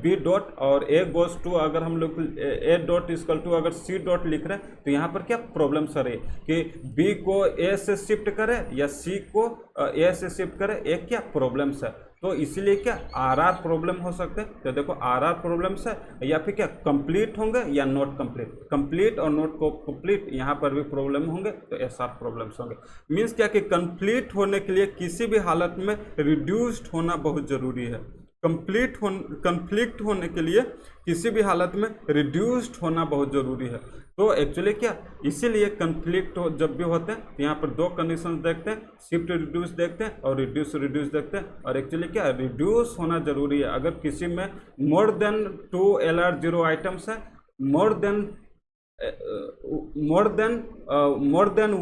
बी डॉट, और ए गोज टू अगर हम लोग ए डॉट इक्वल टू अगर सी डॉट लिख रहे हैं, तो यहाँ पर क्या प्रॉब्लम सर है कि बी को ए से शिफ्ट करे या सी को ए से शिफ्ट करे, एक क्या प्रॉब्लम्स है। तो इसीलिए क्या आर प्रॉब्लम हो सकते हैं। तो देखो आर प्रॉब्लम्स है, या फिर क्या कंप्लीट होंगे या नॉट कंप्लीट, कंप्लीट और नॉट को कंप्लीट यहाँ पर भी प्रॉब्लम होंगे, तो ऐसा प्रॉब्लम्स होंगे। मीन्स क्या कि कंप्लीट होने के लिए किसी भी हालत में रिड्यूस्ड होना बहुत जरूरी है। कंफ्लिक्ट होने के लिए किसी भी हालत में रिड्यूस्ड होना बहुत जरूरी है। तो एक्चुअली क्या, इसीलिए कंफ्लिक्ट जब भी होते हैं तो यहाँ पर 2 कंडीशंस देखते हैं, शिफ्ट रिड्यूस देखते हैं और रिड्यूस देखते हैं। और एक्चुअली क्या रिड्यूस होना जरूरी है। अगर किसी में मोर देन 2 LR0 आइटम्स है, मोर देन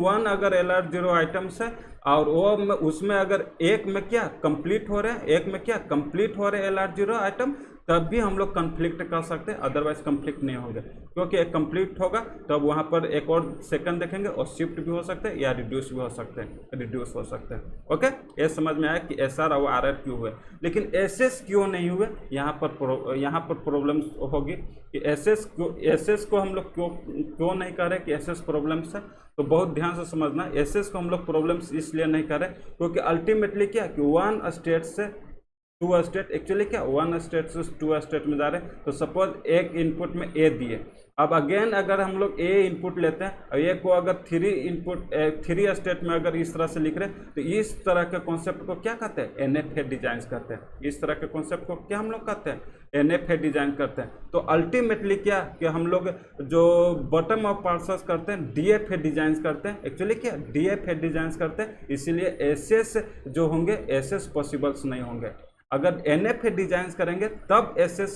1 अगर LR0 आइटम्स है, और वो उसमें अगर एक में क्या कंप्लीट हो रहे हैं, एक में क्या कंप्लीट हो रहे हैं LR0 आइटम, तब भी हम लोग कंफ्लिक्ट कर सकते हैं, अदरवाइज कंफ्लिक्ट नहीं होंगे। क्योंकि एक कंप्लीट होगा तब वहाँ पर एक और सेकंड देखेंगे, और शिफ्ट भी हो सकते हैं या रिड्यूस भी हो सकते हैं, ओके। ये समझ में आया कि SR और RR क्यों हुए, लेकिन SS क्यों नहीं हुए, यहाँ पर प्रॉब्लम होगी कि SS को हम लोग क्यों नहीं कर रहे कि SS प्रॉब्लम्स है। तो बहुत ध्यान से समझना, SS को हम लोग प्रॉब्लम्स इसलिए नहीं कर रहे क्योंकि अल्टीमेटली क्या कि 1 स्टेट से 2 स्टेट, एक्चुअली क्या 1 स्टेट से 2 स्टेट में जा रहे हैं। तो सपोज एक इनपुट में ए दिए, अब अगेन अगर हम लोग ए इनपुट लेते हैं और ए को अगर 3 स्टेट में अगर इस तरह से लिख रहे हैं, तो इस तरह के कॉन्सेप्ट को क्या कहते हैं, NFA डिजाइन करते हैं। इस तरह के कॉन्सेप्ट को क्या हम लोग कहते हैं, NFA डिजाइन करते हैं। तो अल्टीमेटली क्या कि हम लोग जो बॉटम ऑफ पार्सर्स करते हैं DFA डिजाइन करते हैं, एक्चुअली क्या DFA डिजाइन करते हैं। इसीलिए SS जो होंगे SS पॉसिबल्स नहीं होंगे। अगर NFA डिजाइन करेंगे तब SS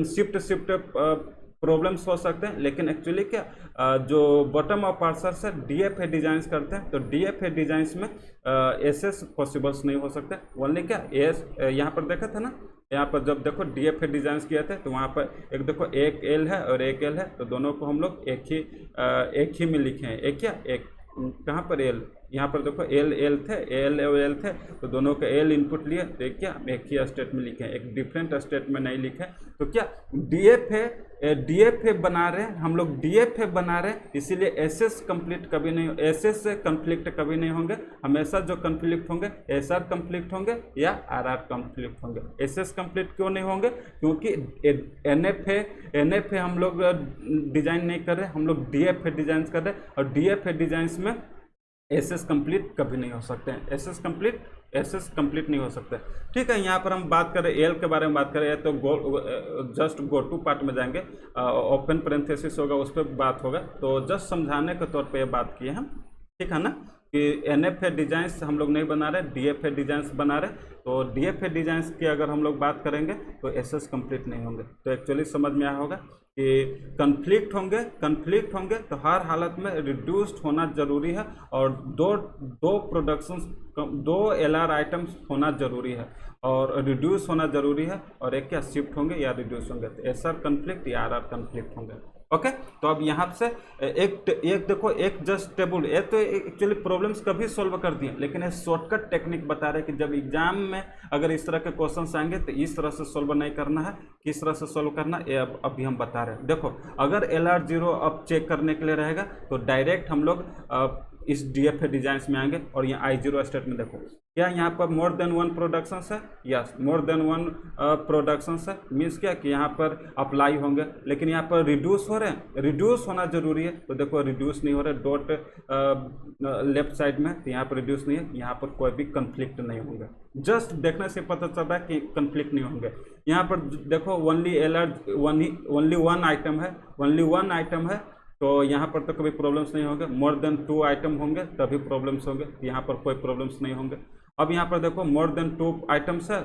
शिफ्ट प्रॉब्लम्स हो सकते हैं, लेकिन एक्चुअली क्या जो बॉटम ऑफ पार्सर्स है DFA डिजाइन करते हैं, तो DFA डिजाइन में SS पॉसिबल्स नहीं हो सकते। ओनली क्या यहाँ पर देखा था ना, यहाँ पर जब देखो DFA डिजाइन किए थे तो वहाँ पर एक देखो एक L है और एक L है, तो दोनों को हम लोग एक ही में लिखे हैं। एक क्या एक कहाँ पर L, यहाँ पर देखो L थे, तो दोनों का L इनपुट लिए, तो क्या एक ही स्टेट में लिखे हैं, एक डिफरेंट स्टेट में नहीं लिखे। तो क्या DFA बना रहे हैं हम लोग, DFA बना रहे हैं, इसीलिए SS कंप्लीट कभी नहीं, SS से कंफ्लिक्ट कभी नहीं होंगे। हमेशा जो कंफ्लिक्ट होंगे SR कंफ्लिक्ट होंगे या RR कंफ्लिक्ट होंगे। SS कंप्लीट क्यों नहीं होंगे, क्योंकि NFA हम लोग डिजाइन नहीं कर रहे, हम लोग DFA डिजाइन कर रहे हैं, और DFA डिजाइन में SS कंप्लीट कभी नहीं हो सकते हैं। SS कंप्लीट नहीं हो सकते। ठीक है, यहाँ पर हम बात करें L के बारे में बात करें तो जस्ट गो टू पार्ट में जाएंगे, ओपन पैरेंथेसिस होगा उस पर बात होगा। तो जस्ट समझाने के तौर पे ये बात किए हम, ठीक है ना, कि NFA डिजाइंस हम लोग नहीं बना रहे, DFA डिजाइंस बना रहे। तो DFA डिजाइंस की अगर हम लोग बात करेंगे तो SS कंप्लीट नहीं होंगे। तो एक्चुअली समझ में आया होगा कि कंफ्लिक्ट होंगे तो हर हालत में रिड्यूस्ड होना जरूरी है, और दो LR आइटम्स होना जरूरी है, और रिड्यूस होना जरूरी है, और एक क्या शिफ्ट होंगे या रिड्यूस होंगे। तो SR कंफ्लिक्ट या RR कंफ्लिक्ट होंगे। ओके, तो अब यहाँ से एक देखो, एक जस्ट टेबल, ये तो एक्चुअली प्रॉब्लम्स कभी सॉल्व कर दिए, लेकिन ये शॉर्टकट टेक्निक बता रहे हैं कि जब एग्जाम में अगर इस तरह के क्वेश्चंस आएंगे तो इस तरह से सॉल्व नहीं करना है, किस तरह से सॉल्व करना है, ये अभी हम बता रहे हैं। देखो, अगर LR0 अब चेक करने के लिए रहेगा तो डायरेक्ट हम लोग इस DFA डिजाइंस में आएंगे और यहाँ I0 स्टेट में देखो क्या यहाँ पर मोर देन वन प्रोडक्शन है, yes more than one production है, मीन्स क्या कि यहाँ पर अप्लाई होंगे, लेकिन यहाँ पर रिड्यूस हो रहे हैं, रिड्यूस होना जरूरी है, तो देखो रिड्यूस नहीं हो रहा है, डॉट लेफ्ट साइड में, तो यहाँ पर रिड्यूस नहीं है, यहाँ पर कोई भी कंफ्लिक्ट नहीं होंगे, जस्ट देखने से पता चल रहा है कि कंफ्लिक्ट नहीं होंगे। यहाँ पर देखो ओनली वन आइटम है, ओनली वन आइटम है, तो यहाँ पर तो कभी प्रॉब्लम्स नहीं होंगे, मोर देन 2 आइटम होंगे तभी प्रॉब्लम्स होंगे, यहाँ पर कोई प्रॉब्लम्स नहीं होंगे। अब यहाँ पर देखो मोर देन 2 आइटम्स है,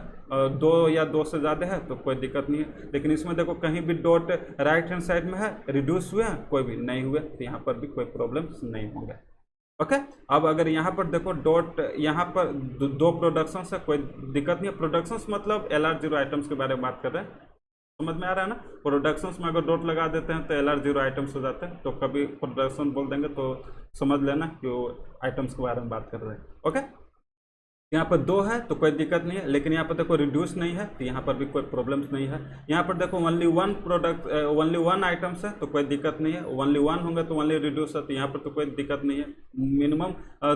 2 या 2 से ज़्यादा है तो कोई दिक्कत नहीं है, लेकिन इसमें देखो कहीं भी डॉट राइट हैंड साइड में है, रिड्यूस हुए हैं कोई भी नहीं हुए, तो यहाँ पर भी कोई प्रॉब्लम्स नहीं होंगे। ओके, अब अगर यहाँ पर देखो डॉट, यहाँ पर 2 प्रोडक्शन है, कोई दिक्कत नहीं है, प्रोडक्शंस मतलब LR0 आइटम्स के बारे में बात कर रहे हैं, समझ में आ रहा है ना। प्रोडक्शंस में अगर डॉट लगा देते हैं तो LR0 आइटम्स हो जाते हैं, तो कभी प्रोडक्शन बोल देंगे तो समझ लेना कि वो आइटम्स के बारे में बात कर रहे हैं। ओके, यहाँ पर 2 है तो कोई दिक्कत नहीं है, लेकिन यहाँ पर देखो रिड्यूस नहीं है तो यहाँ पर भी कोई प्रॉब्लम्स नहीं है। यहाँ पर देखो ओनली वन आइटम्स है तो कोई दिक्कत नहीं है, ओनली 1 होंगे तो ओनली रिड्यूस है, तो यहाँ पर तो कोई दिक्कत नहीं है। मिनिमम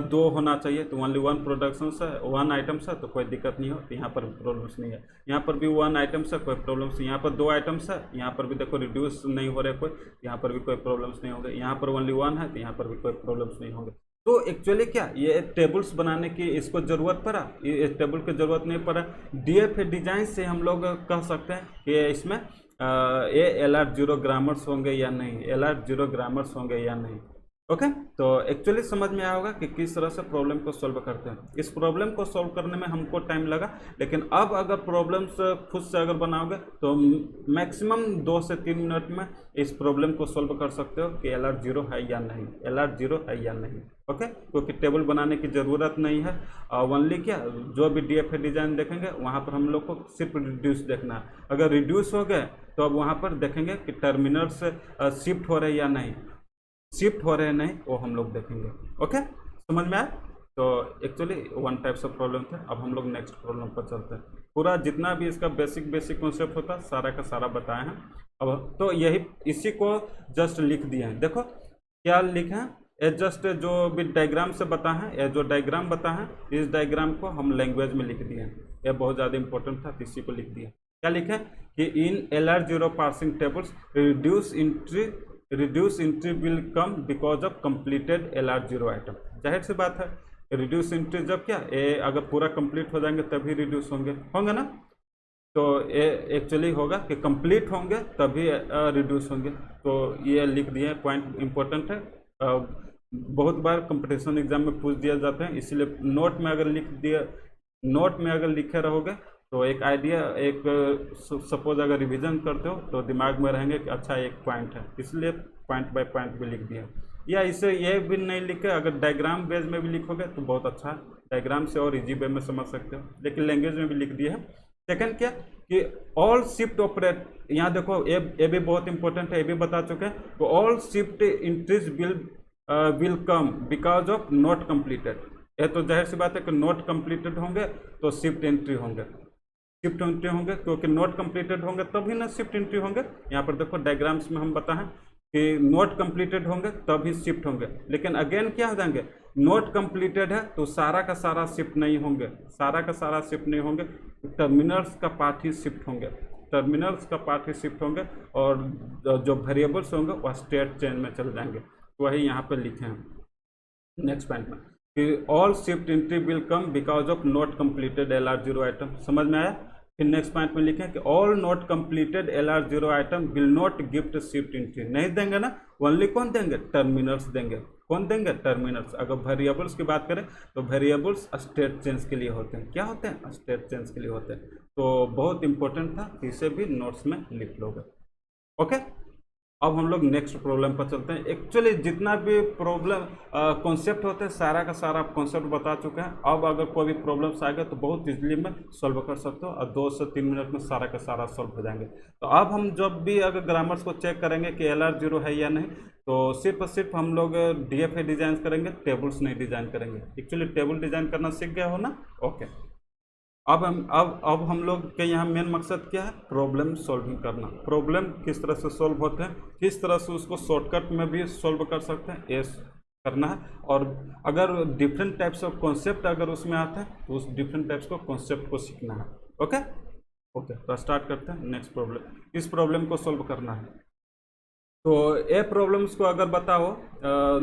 2 होना चाहिए, तो ओनली 1 प्रोडक्शन है, 1 आइटम्स है तो कोई दिक्कत नहीं हो, तो यहाँ पर प्रॉब्लम्स नहीं है। यहाँ पर भी 1 आइटम्स है, कोई प्रॉब्लम्स, यहाँ पर 2 आइटम्स है, यहाँ पर भी देखो रिड्यूस नहीं हो रहे कोई, यहाँ पर भी कोई प्रॉब्लम्स नहीं होंगे। यहाँ पर ओनली 1 है तो यहाँ पर भी कोई प्रॉब्लम्स नहीं होंगे। तो एक्चुअली क्या ये टेबल्स बनाने की इसको ज़रूरत पड़ा, ये टेबल की ज़रूरत नहीं पड़ा, DFA डिजाइन से हम लोग कह सकते हैं कि इसमें ये LR0 ग्रामर्स होंगे या नहीं, LR0 ग्रामर्स होंगे या नहीं। ओके, तो एक्चुअली समझ में आया होगा कि किस तरह से प्रॉब्लम को सॉल्व करते हैं। इस प्रॉब्लम को सॉल्व करने में हमको टाइम लगा, लेकिन अब अगर प्रॉब्लम्स खुद से अगर बनाओगे तो मैक्सिमम 2 से 3 मिनट में इस प्रॉब्लम को सॉल्व कर सकते हो कि LR0 है या नहीं, LR0 है या नहीं। ओके, क्योंकि टेबल बनाने की ज़रूरत नहीं है, ओनली क्या जो भी DFA डिज़ाइन देखेंगे वहाँ पर हम लोग को सिर्फ रिड्यूस देखना है। अगर रिड्यूस हो गए तो अब वहाँ पर देखेंगे कि टर्मिनल्स शिफ्ट हो रहे या नहीं, शिफ्ट हो रहे हैं नहीं, वो हम लोग देखेंगे। ओके, समझ में आया। तो एक्चुअली 1 टाइप्स ऑफ प्रॉब्लम थे। अब हम लोग नेक्स्ट प्रॉब्लम पर चलते हैं। पूरा जितना भी इसका बेसिक कॉन्सेप्ट होता सारा का सारा बताए हैं। अब तो यही इसी को जस्ट लिख दिए हैं। देखो क्या लिखे हैं, ये जस्ट जो भी डायग्राम से बता है, ये जो डायग्राम बता है, इस डायग्राम को हम लैंग्वेज में लिख दिए हैं। ये बहुत ज़्यादा इंपॉर्टेंट था तो इसी को लिख दिया। क्या लिखे कि इन LR0 parsing tables reduce entry will come because of completed LR0 item. जाहिर सी बात है, रिड्यूस एंट्री जब क्या ये अगर पूरा कंप्लीट हो जाएंगे तभी रिड्यूस होंगे ना, तो ये एक्चुअली होगा कि कंप्लीट होंगे तभी रिड्यूस होंगे। तो ये लिख दिए, पॉइंट इंपॉर्टेंट है, बहुत बार कंपटीशन एग्जाम में पूछ दिया जाते हैं, इसलिए नोट में अगर लिखे रहोगे तो एक आइडिया, एक सपोज अगर रिवीजन करते हो तो दिमाग में रहेंगे कि अच्छा एक पॉइंट है, इसलिए पॉइंट बाय पॉइंट भी लिख दिया। या इसे ये भी नहीं लिखे, अगर डायग्राम बेस में भी लिखोगे तो बहुत अच्छा है, डायग्राम से और इजी वे में समझ सकते हो, लेकिन लैंग्वेज में भी लिख दिया है। सेकंड क्या कि ऑल शिफ्ट ऑपरेट, यहाँ देखो ये भी बहुत इंपॉर्टेंट है, ये भी बता चुके हैं। तो all shift entries will come because of not completed. ये तो जाहिर सी बात है कि नॉट कंप्लीटेड होंगे तो शिफ्ट एंट्री होंगे, क्योंकि नॉट कंप्लीटेड होंगे तभी ना शिफ्ट एंट्री होंगे। यहाँ पर देखो डायग्राम्स में हम बताएं कि नॉट कंप्लीटेड होंगे तभी शिफ्ट होंगे, लेकिन अगेन क्या हो जाएंगे, नॉट कंप्लीटेड है तो सारा का सारा शिफ्ट नहीं होंगे, टर्मिनल्स का पार्ट ही शिफ्ट होंगे, और जो वेरिएबल्स होंगे वह स्टेट चेंज में चल जाएंगे। वही यहाँ पर लिखे हैं नेक्स्ट पॉइंट में कि all shift entry will come because of not completed LR0 item. समझ में आया। फिर नेक्स्ट पॉइंट में लिखें कि all not completed LR0 item will not gift shift entry. नहीं देंगे ना, ओनली कौन देंगे, टर्मिनल्स देंगे। कौन देंगे, टर्मिनल्स। अगर वेरिएबल्स की बात करें तो वेरिएबल्स स्टेट चेंज के लिए होते हैं। क्या होते हैं, स्टेट चेंज के लिए होते हैं। तो बहुत इंपॉर्टेंट था, इसे भी नोट्स में लिख लोगे। ओके। अब हम लोग नेक्स्ट प्रॉब्लम पर चलते हैं। एक्चुअली जितना भी प्रॉब्लम कॉन्सेप्ट होते हैं सारा का सारा कॉन्सेप्ट बता चुके हैं। अब अगर कोई भी प्रॉब्लम्स आएगा तो बहुत इजीली मैं सॉल्व कर सकता हूँ और 2 से 3 मिनट में सारा का सारा सॉल्व हो जाएंगे। तो अब हम जब भी अगर ग्रामर्स को चेक करेंगे कि LR0 है या नहीं, तो सिर्फ और सिर्फ हम लोग DFA डिजाइन करेंगे, टेबल्स नहीं डिजाइन करेंगे। एक्चुअली टेबल डिजाइन करना सीख गए हो ना? ओके। अब हम लोग के यहाँ मेन मकसद क्या है? प्रॉब्लम सॉल्विंग करना। प्रॉब्लम किस तरह से सॉल्व होते हैं, किस तरह से उसको शॉर्टकट में भी सॉल्व कर सकते हैं, ये करना है। और अगर डिफरेंट टाइप्स ऑफ कॉन्सेप्ट अगर उसमें आते हैं तो उस डिफरेंट टाइप्स को कॉन्सेप्ट को सीखना है। ओके ओके, तो स्टार्ट करते हैं नेक्स्ट प्रॉब्लम। इस प्रॉब्लम को सॉल्व करना है। तो ये प्रॉब्लम्स को अगर बताओ,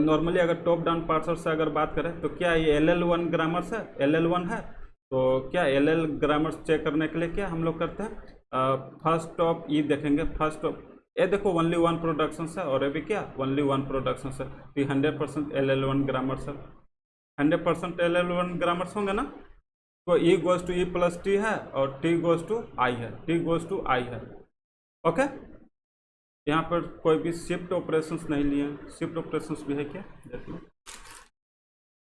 नॉर्मली अगर टॉप डाउन पार्सर से अगर बात करें तो क्या ये LL1 ग्रामर्स है? LL1 है। तो क्या LL ग्रामर्स चेक करने के लिए क्या हम लोग करते हैं? फर्स्ट ऑफ ई देखेंगे। फर्स्ट ऑफ ये देखो ओनली 1 प्रोडक्शन है, और ये भी क्या ओनली 1 प्रोडक्शन है। तो 100% LL1 ग्रामर्स है। 100% LL1 ग्रामर्स होंगे ना? तो E goes to E plus T है और T गोज टू I है, T गोज टू I है। ओके, यहाँ पर कोई भी शिफ्ट ऑपरेशंस नहीं लिए हैं। शिफ्ट ऑपरेशंस भी है क्या? देख लो।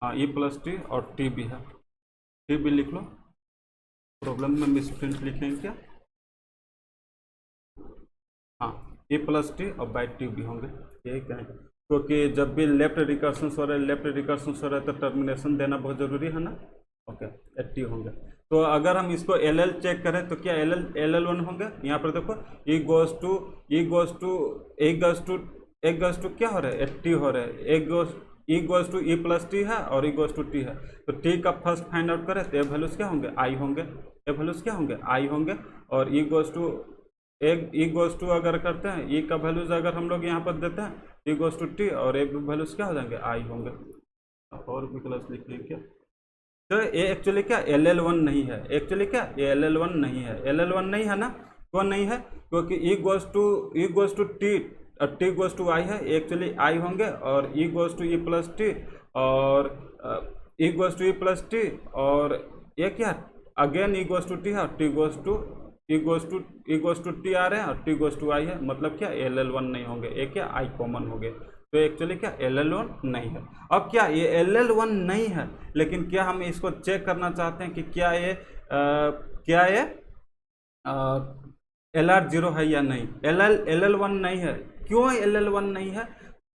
हाँ, E प्लस T और T भी है। T भी लिख लो। प्रॉब्लम में मिसप्रिंट लिखेंगे क्या? हाँ, E प्लस T और बाई T भी होंगे, यही कहेंगे। क्योंकि जब भी लेफ्ट रिकर्शंस हो रहे हैं तो टर्मिनेशन देना बहुत ज़रूरी है ना? ओके, T होंगे। तो अगर हम इसको LL चेक करें तो क्या LL1 होंगे? यहाँ पर देखो E गोज टू क्या हो रहा है? T हो रहा है। E goes to E plus T है और E गोज टू T है। तो T का फर्स्ट फाइंड आउट करें तो ये वैल्यूज क्या होंगे? I होंगे। ये वैल्यूज क्या होंगे? I होंगे। और E गोज टू अगर करते हैं, E का वैल्यूज अगर हम लोग यहाँ पर देते हैं E गोज टू T, और एक वैल्यूज क्या हो जाएंगे? I होंगे। और भी क्लास लिखने क्या? तो ये एक्चुअली क्या LL1 नहीं है। एक्चुअली क्या ये LL1 नहीं है। LL1 नहीं है ना? क्यों नहीं है? क्योंकि E गोज टू T और T गोज टू I है। एक्चुअली I होंगे। और E goes to E plus T और E goes to E plus T, और ये क्या again E goes to T है और T गोज टू T आ रहे हैं और T गोज टू I है। मतलब क्या LL1 नहीं होंगे, ये क्या I कॉमन हो गए। तो एक्चुअली क्या LL1 नहीं है। अब क्या ये LL1 नहीं है, लेकिन क्या हम इसको चेक करना चाहते हैं कि क्या ये LR0 है या नहीं? LL1 नहीं है। क्यों LL1 नहीं है?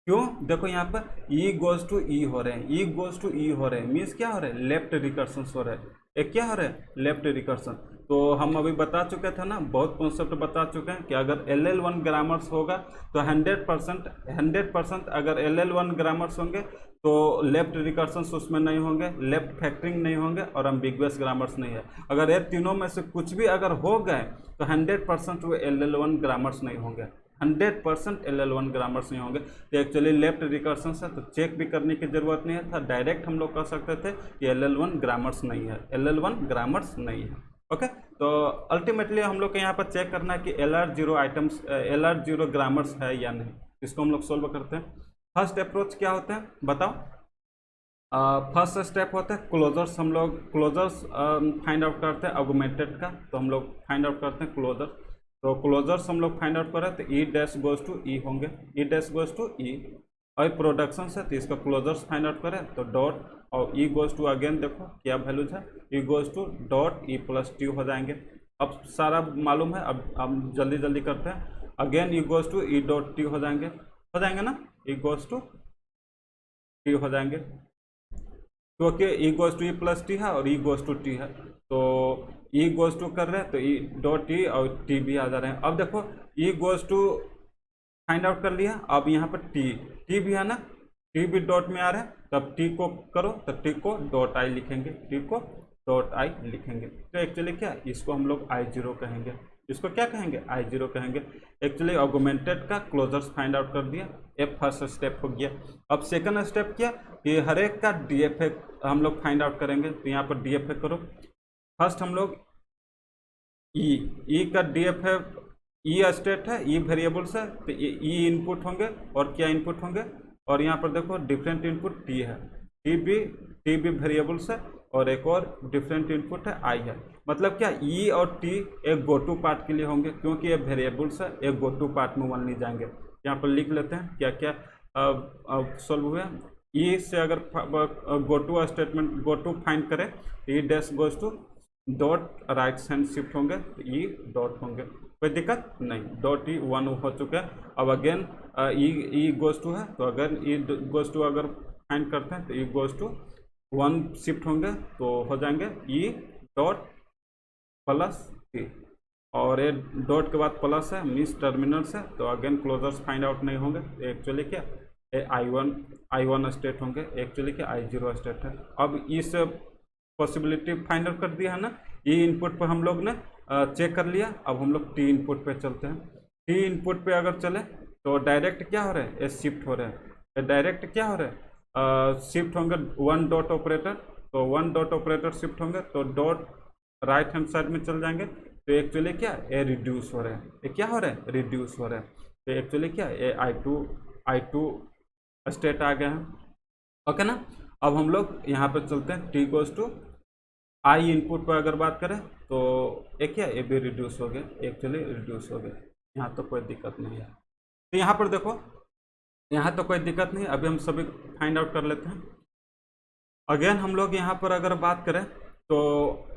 क्यों? देखो यहाँ पर E गोज टू E हो रहे हैं, E गोज टू E हो रहे हैं, मीन्स क्या हो रहे हैं? लेफ्ट रिकर्शन हो रहे हैं। एक क्या हो रहा है? Left recursion. तो हम अभी बता चुके थे ना, बहुत कॉन्सेप्ट बता चुके हैं कि अगर LL1 ग्रामर्स होगा तो 100% अगर LL1 ग्रामर्स होंगे तो लेफ्ट रिकर्शंस उसमें नहीं होंगे, लेफ्ट फैक्टरिंग नहीं होंगे और एम्बिगुअस ग्रामर्स नहीं है। अगर ये तीनों में से कुछ भी अगर हो गए तो 100% वो LL1 ग्रामर्स नहीं होंगे। 100% LL1 ग्रामर्स नहीं होंगे। तो एक्चुअली लेफ्ट रिकर्शन है, तो चेक भी करने की जरूरत नहीं है था। डायरेक्ट हम लोग कह सकते थे कि LL1 ग्रामर्स नहीं है, LL1 ग्रामर्स नहीं है। ओके, तो अल्टीमेटली हम लोग को यहाँ पर चेक करना है कि LR0 ग्रामर्स है या नहीं। इसको हम लोग सोल्व करते हैं। फर्स्ट अप्रोच क्या होता है बताओ? फर्स्ट स्टेप होता है क्लोजर्स। हम लोग क्लोजर्स फाइंड आउट करते हैं ऑगमेंटेड का। तो हम लोग फाइंड आउट करते हैं क्लोजर। तो क्लोजर्स हम लोग फाइंड आउट करें तो E dash goes to E होंगे, E dash goes to E। और प्रोडक्शन है तो इसका क्लोजर्स फाइंड आउट करें तो डॉट और E गोज टू अगेन देखो क्या वैल्यूज है, E goes to dot E plus T हो जाएंगे। अब सारा मालूम है। अब जल्दी जल्दी करते हैं। Again E goes to E dot T हो जाएंगे ना? E गोज टू T हो जाएंगे क्योंकि E goes to E plus T है और E गोज टू T है। तो E गोज टू कर रहे हैं तो E डॉट T और T भी आ जा रहे हैं। अब देखो E goes to find out कर लिया। अब यहाँ पर T भी है ना? T भी डॉट में आ रहा है। तब T को करो तो T को डॉट I लिखेंगे, T को डॉट I लिखेंगे। तो एक्चुअली क्या इसको हम लोग I0 कहेंगे। इसको क्या कहेंगे? I0 कहेंगे। एक्चुअली ऑगमेंटेड का क्लोजर्स फाइंड आउट कर दिया, ये फर्स्ट स्टेप हो गया। अब सेकंड स्टेप क्या? ये हर एक का DFA हम लोग फाइंड आउट करेंगे। तो यहाँ पर DFA करो। फर्स्ट हम लोग E का DFA, E स्टेट है, E वेरिएबल्स है, तो E इनपुट होंगे और क्या इनपुट होंगे? और यहाँ पर देखो डिफरेंट इनपुट T है, T भी वेरिएबल्स है और एक और डिफरेंट इनपुट है I है। मतलब क्या E और T एक गो टू पार्ट के लिए होंगे, क्योंकि ये वेरिएबल्स है, एक गो टू पार्ट में वन नहीं जाएंगे। यहाँ पर लिख लेते हैं क्या क्या सॉल्व हुआ। ई से अगर go to statement go to find करें, E dash goes to dot right hand shift होंगे तो ई डॉट होंगे, कोई दिक्कत नहीं। डॉट ई 1 हो चुका है। अब अगेन ई गोज टू है, तो अगर ई गोज टू अगर फाइंड करते हैं तो ई गोज टू 1 शिफ्ट होंगे तो हो जाएंगे ई डॉट प्लस टी, और ये डॉट के बाद प्लस है मीन्स टर्मिनल्स है, तो अगेन क्लोजर्स फाइंड आउट नहीं होंगे। एक्चुअली क्या I1 स्टेट होंगे, एक्चुअली क्या I0 स्टेट है। अब इस पॉसिबिलिटी फाइंड आउट कर दिया है ना, ये इनपुट पर हम लोग ने चेक कर लिया। अब हम लोग टी इनपुट पे चलते हैं। टी इनपुट पे अगर चले तो डायरेक्ट क्या हो रहा है, ये शिफ्ट हो रहा है। डायरेक्ट क्या हो रहा है, शिफ्ट होंगे 1 डॉट ऑपरेटर, तो 1 डॉट ऑपरेटर शिफ्ट होंगे तो डॉट राइट हैंड साइड में चल जाएंगे। तो एक्चुअली क्या ये रिड्यूस हो रहा है, ये क्या हो रहा है, रिड्यूस हो रहा है। तो एक्चुअली क्या ये I2 स्टेट आ गया है, ओके ना। अब हम लोग यहाँ पर चलते हैं, T goes to I input पर अगर बात करें तो एक क्या ये भी रिड्यूस हो गया, एक्चुअली रिड्यूस हो गया। यहाँ तो कोई दिक्कत नहीं है। तो यहाँ पर देखो, यहाँ तो कोई दिक्कत नहीं, अभी हम सभी फाइंड आउट कर लेते हैं। अगेन हम लोग यहाँ पर अगर बात करें तो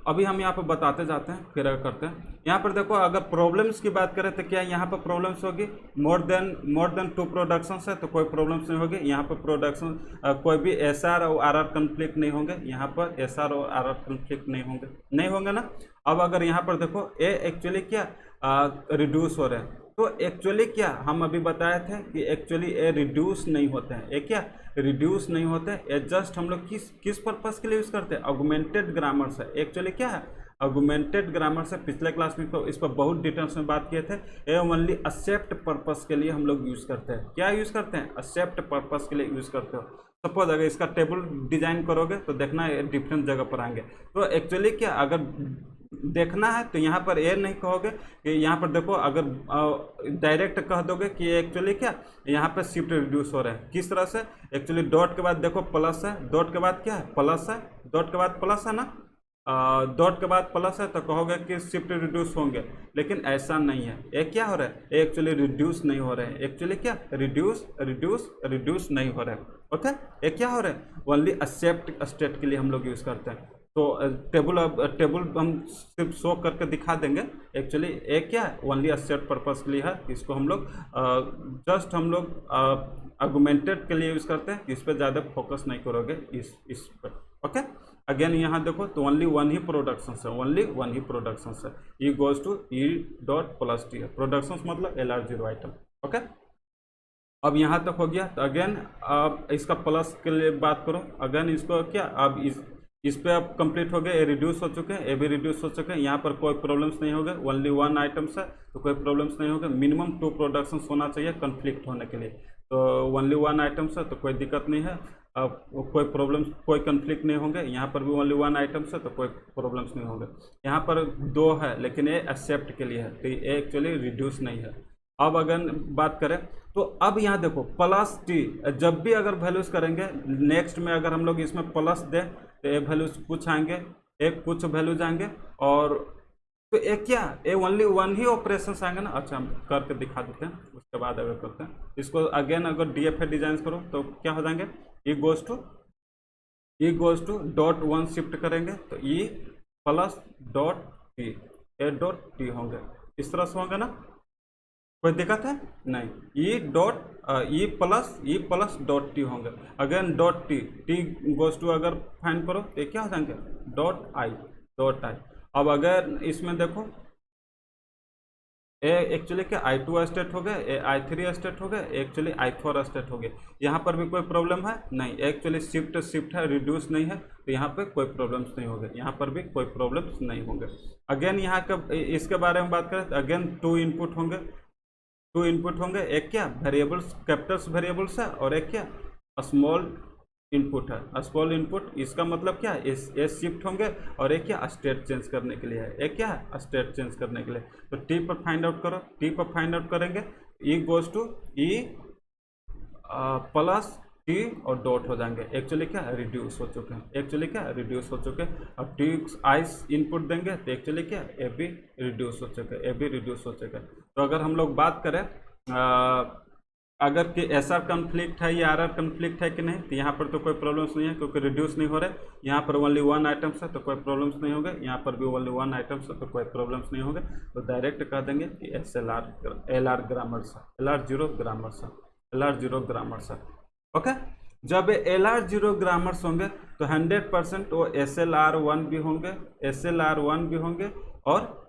अभी हम यहाँ पर बताते जाते हैं फिर अगर करते हैं। यहाँ पर देखो अगर प्रॉब्लम्स की बात करें तो क्या यहाँ पर प्रॉब्लम्स होगी, मोर देन 2 प्रोडक्शंस है तो कोई प्रॉब्लम्स नहीं होगी। यहाँ पर प्रोडक्शन कोई भी SR और RR कन्फ्लिक्ट नहीं होंगे, यहाँ पर SR और RR कन्फ्लिक्ट नहीं होंगे ना। अब अगर यहाँ पर देखो ये एक्चुअली क्या रिड्यूस हो रहे हैं, तो एक्चुअली क्या हम अभी बताए थे कि एक्चुअली ये रिड्यूस नहीं होते हैं। ये क्या रिड्यूस नहीं होते, ये जस्ट हम लोग किस पर्पस के लिए यूज़ करते हैं, ऑगमेंटेड ग्रामर से। एक्चुअली क्या है ऑगमेंटेड ग्रामर से, पिछले क्लास में तो इस पर बहुत डिटेल्स में बात किए थे। ये ओनली एक्सेप्ट पर्पस के लिए हम लोग यूज़ करते हैं। क्या यूज़ करते हैं, एक्सेप्ट पर्पस के लिए यूज़ करते हो। सपोज अगर इसका टेबल डिजाइन करोगे तो देखना डिफरेंट जगह पर आएंगे। तो एक्चुअली क्या अगर देखना है तो यहाँ पर ये नहीं कहोगे कि यहाँ पर देखो, अगर डायरेक्ट कह दोगे कि एक्चुअली क्या यहाँ पे शिफ्ट रिड्यूस हो रहा है। किस तरह से, एक्चुअली डॉट के बाद देखो प्लस है, डॉट के बाद क्या है प्लस है, डॉट के बाद प्लस है ना, डॉट के बाद प्लस है तो कहोगे कि शिफ्ट रिड्यूस होंगे, लेकिन ऐसा नहीं है। ये क्या हो रहा है, एक्चुअली रिड्यूस नहीं हो रहे हैं। एक्चुअली क्या रिड्यूस नहीं हो रहा है, ओके। ये क्या हो रहा है, ओनली एक्सेप्ट स्टेट के लिए हम लोग यूज़ करते हैं। तो टेबल हम सिर्फ शो करके दिखा देंगे। एक्चुअली एक क्या है ओनली एक्सेप्ट पर्पस के लिए है, इसको हम लोग जस्ट हम लोग आर्गुमेंटेड के लिए यूज़ करते हैं। इस पर ज़्यादा फोकस नहीं करोगे इस पर, ओके। अगेन यहाँ देखो तो ओनली 1 ही प्रोडक्शंस है, ओनली 1 ही प्रोडक्शंस है। E goes to E dot plus T है, प्रोडक्शंस मतलब LR0 आइटम, ओके। अब यहाँ तक हो गया। तो अगेन आप इसका प्लस के लिए बात करो। अगेन इसको क्या अब इस पे अब कंप्लीट हो गए, ये रिड्यूस हो चुके हैं, ये भी रिड्यूस हो चुके हैं। यहाँ पर कोई प्रॉब्लम्स नहीं होगा, ओनली 1 आइटम्स है तो कोई प्रॉब्लम्स नहीं होगा। मिनिमम 2 प्रोडक्शंस होना चाहिए कन्फ्लिक्ट होने के लिए, तो ओनली 1 आइटम्स है तो कोई दिक्कत नहीं है। कोई प्रॉब्लम्स कोई कन्फ्लिक्ट नहीं होंगे। यहाँ पर भी ओनली 1 आइटम्स है तो कोई प्रॉब्लम्स नहीं होंगे। यहाँ पर 2 है लेकिन ये एक्सेप्ट के लिए है, तो ये एक्चुअली रिड्यूस नहीं है। अब अगर बात करें तो अब यहाँ देखो प्लस टी, जब भी अगर वैल्यूज करेंगे नेक्स्ट में अगर हम लोग इसमें प्लस दें तो ये वैल्यूज कुछ आएंगे, एक कुछ वैल्यूज आएंगे, और तो एक क्या ये ओनली 1 ही ऑपरेशन आएंगे ना। अच्छा हम करके दिखा देते हैं, उसके बाद अगर करते हैं इसको अगेन अगर DFA डिजाइन करो तो क्या हो जाएंगे, ई गोज टू डॉट 1 शिफ्ट करेंगे तो ई प्लस डॉट टी, ए डॉट टी होंगे, इस तरह से होंगे ना, कोई दिक्कत है नहीं। ई प्लस डॉट टी होंगे। Again dot T goes to अगर फाइंड करो तो क्या हो जाएंगे डॉट आई। अब अगर इसमें देखो ए एक्चुअली क्या I2 स्टेट हो गए, ए I3 स्टेट हो गए, एक्चुअली I4 स्टेट हो गए। यहाँ पर भी कोई प्रॉब्लम है नहीं, एक्चुअली शिफ्ट है, रिड्यूस नहीं है, तो यहाँ पे कोई प्रॉब्लम्स नहीं होंगे। यहाँ पर भी कोई प्रॉब्लम्स नहीं होंगे। अगेन यहाँ का इसके बारे में बात करें तो अगेन 2 इनपुट होंगे, एक क्या वेरिएबल्स कैपिटल्स वेरिएबल्स है और एक क्या स्मॉल इनपुट है। स्मॉल इनपुट इसका मतलब क्या है, ये शिफ्ट होंगे और एक क्या स्टेट चेंज करने के लिए है, एक क्या है स्टेट चेंज करने के लिए। तो टी पर फाइंड आउट करो, टी पर फाइंड आउट करेंगे E goes to E plus T और डॉट हो जाएंगे। एक्चुअली क्या रिड्यूस हो चुके हैं, और टी आइस इनपुट देंगे तो एक्चुअली क्या ए भी रिड्यूस हो चुके हैं, तो अगर हम लोग बात करें अगर कि एस आर कन्फ्लिक्ट है या आर आर कन्फ्लिक्ट है कि नहीं, तो यहाँ पर तो कोई प्रॉब्लम्स नहीं है क्योंकि रिड्यूस नहीं हो रहा है। यहाँ पर ओनली वन आइटम्स है तो कोई प्रॉब्लम्स नहीं होंगे, यहाँ पर भी ओनली वन आइटम्स है तो कोई प्रॉब्लम्स नहीं होंगे। तो डायरेक्ट कह देंगे कि एल आर ग्रामर्स है, एल आर जीरो ग्रामर्स है, एल आर जीरो ग्रामर्स है। ओके, जब एल आर जीरो ग्रामर्स होंगे तो 100% वो एस एल आर वन भी होंगे, एस एल आर वन भी होंगे और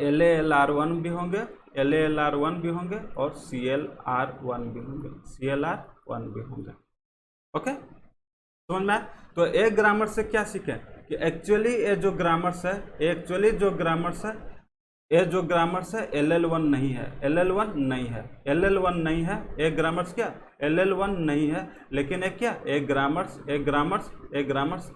एल एल आर वन भी होंगे, एल एल आर वन भी होंगे और सी एल आर वन भी होंगे, सी एल आर वन भी होंगे। ओके, समझ में आया? तो एक ग्रामर से क्या सीखें कि एक्चुअली ये जो ग्रामर्स है, एक्चुअली जो ग्रामर्स है, ये जो ग्रामर्स है एल एल वन नहीं है, एल एल वन नहीं है, एल एल वन नहीं है। एक ग्रामर्स क्या एल एल वन नहीं है, लेकिन एक क्या एक grammars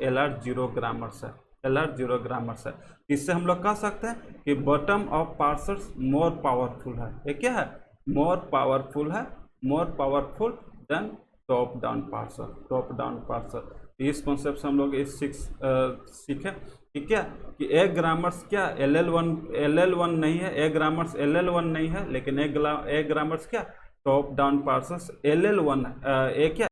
L R zero grammars है, एल आर जीरो ग्रामर्स है। इससे हम लोग कह सकते हैं कि bottom of parsers more powerful है। ये क्या है? मोर पावरफुल है, more powerful than top down parser, top down parser. इस कॉन्सेप्ट से हम लोग इस सीखे कि क्या कि एक ग्रामर्स क्या एल एल वन नहीं है, एक ग्रामर्स एल एल वन नहीं है, लेकिन एक ग्रामर्स क्या top down parsers L L one, एक क्या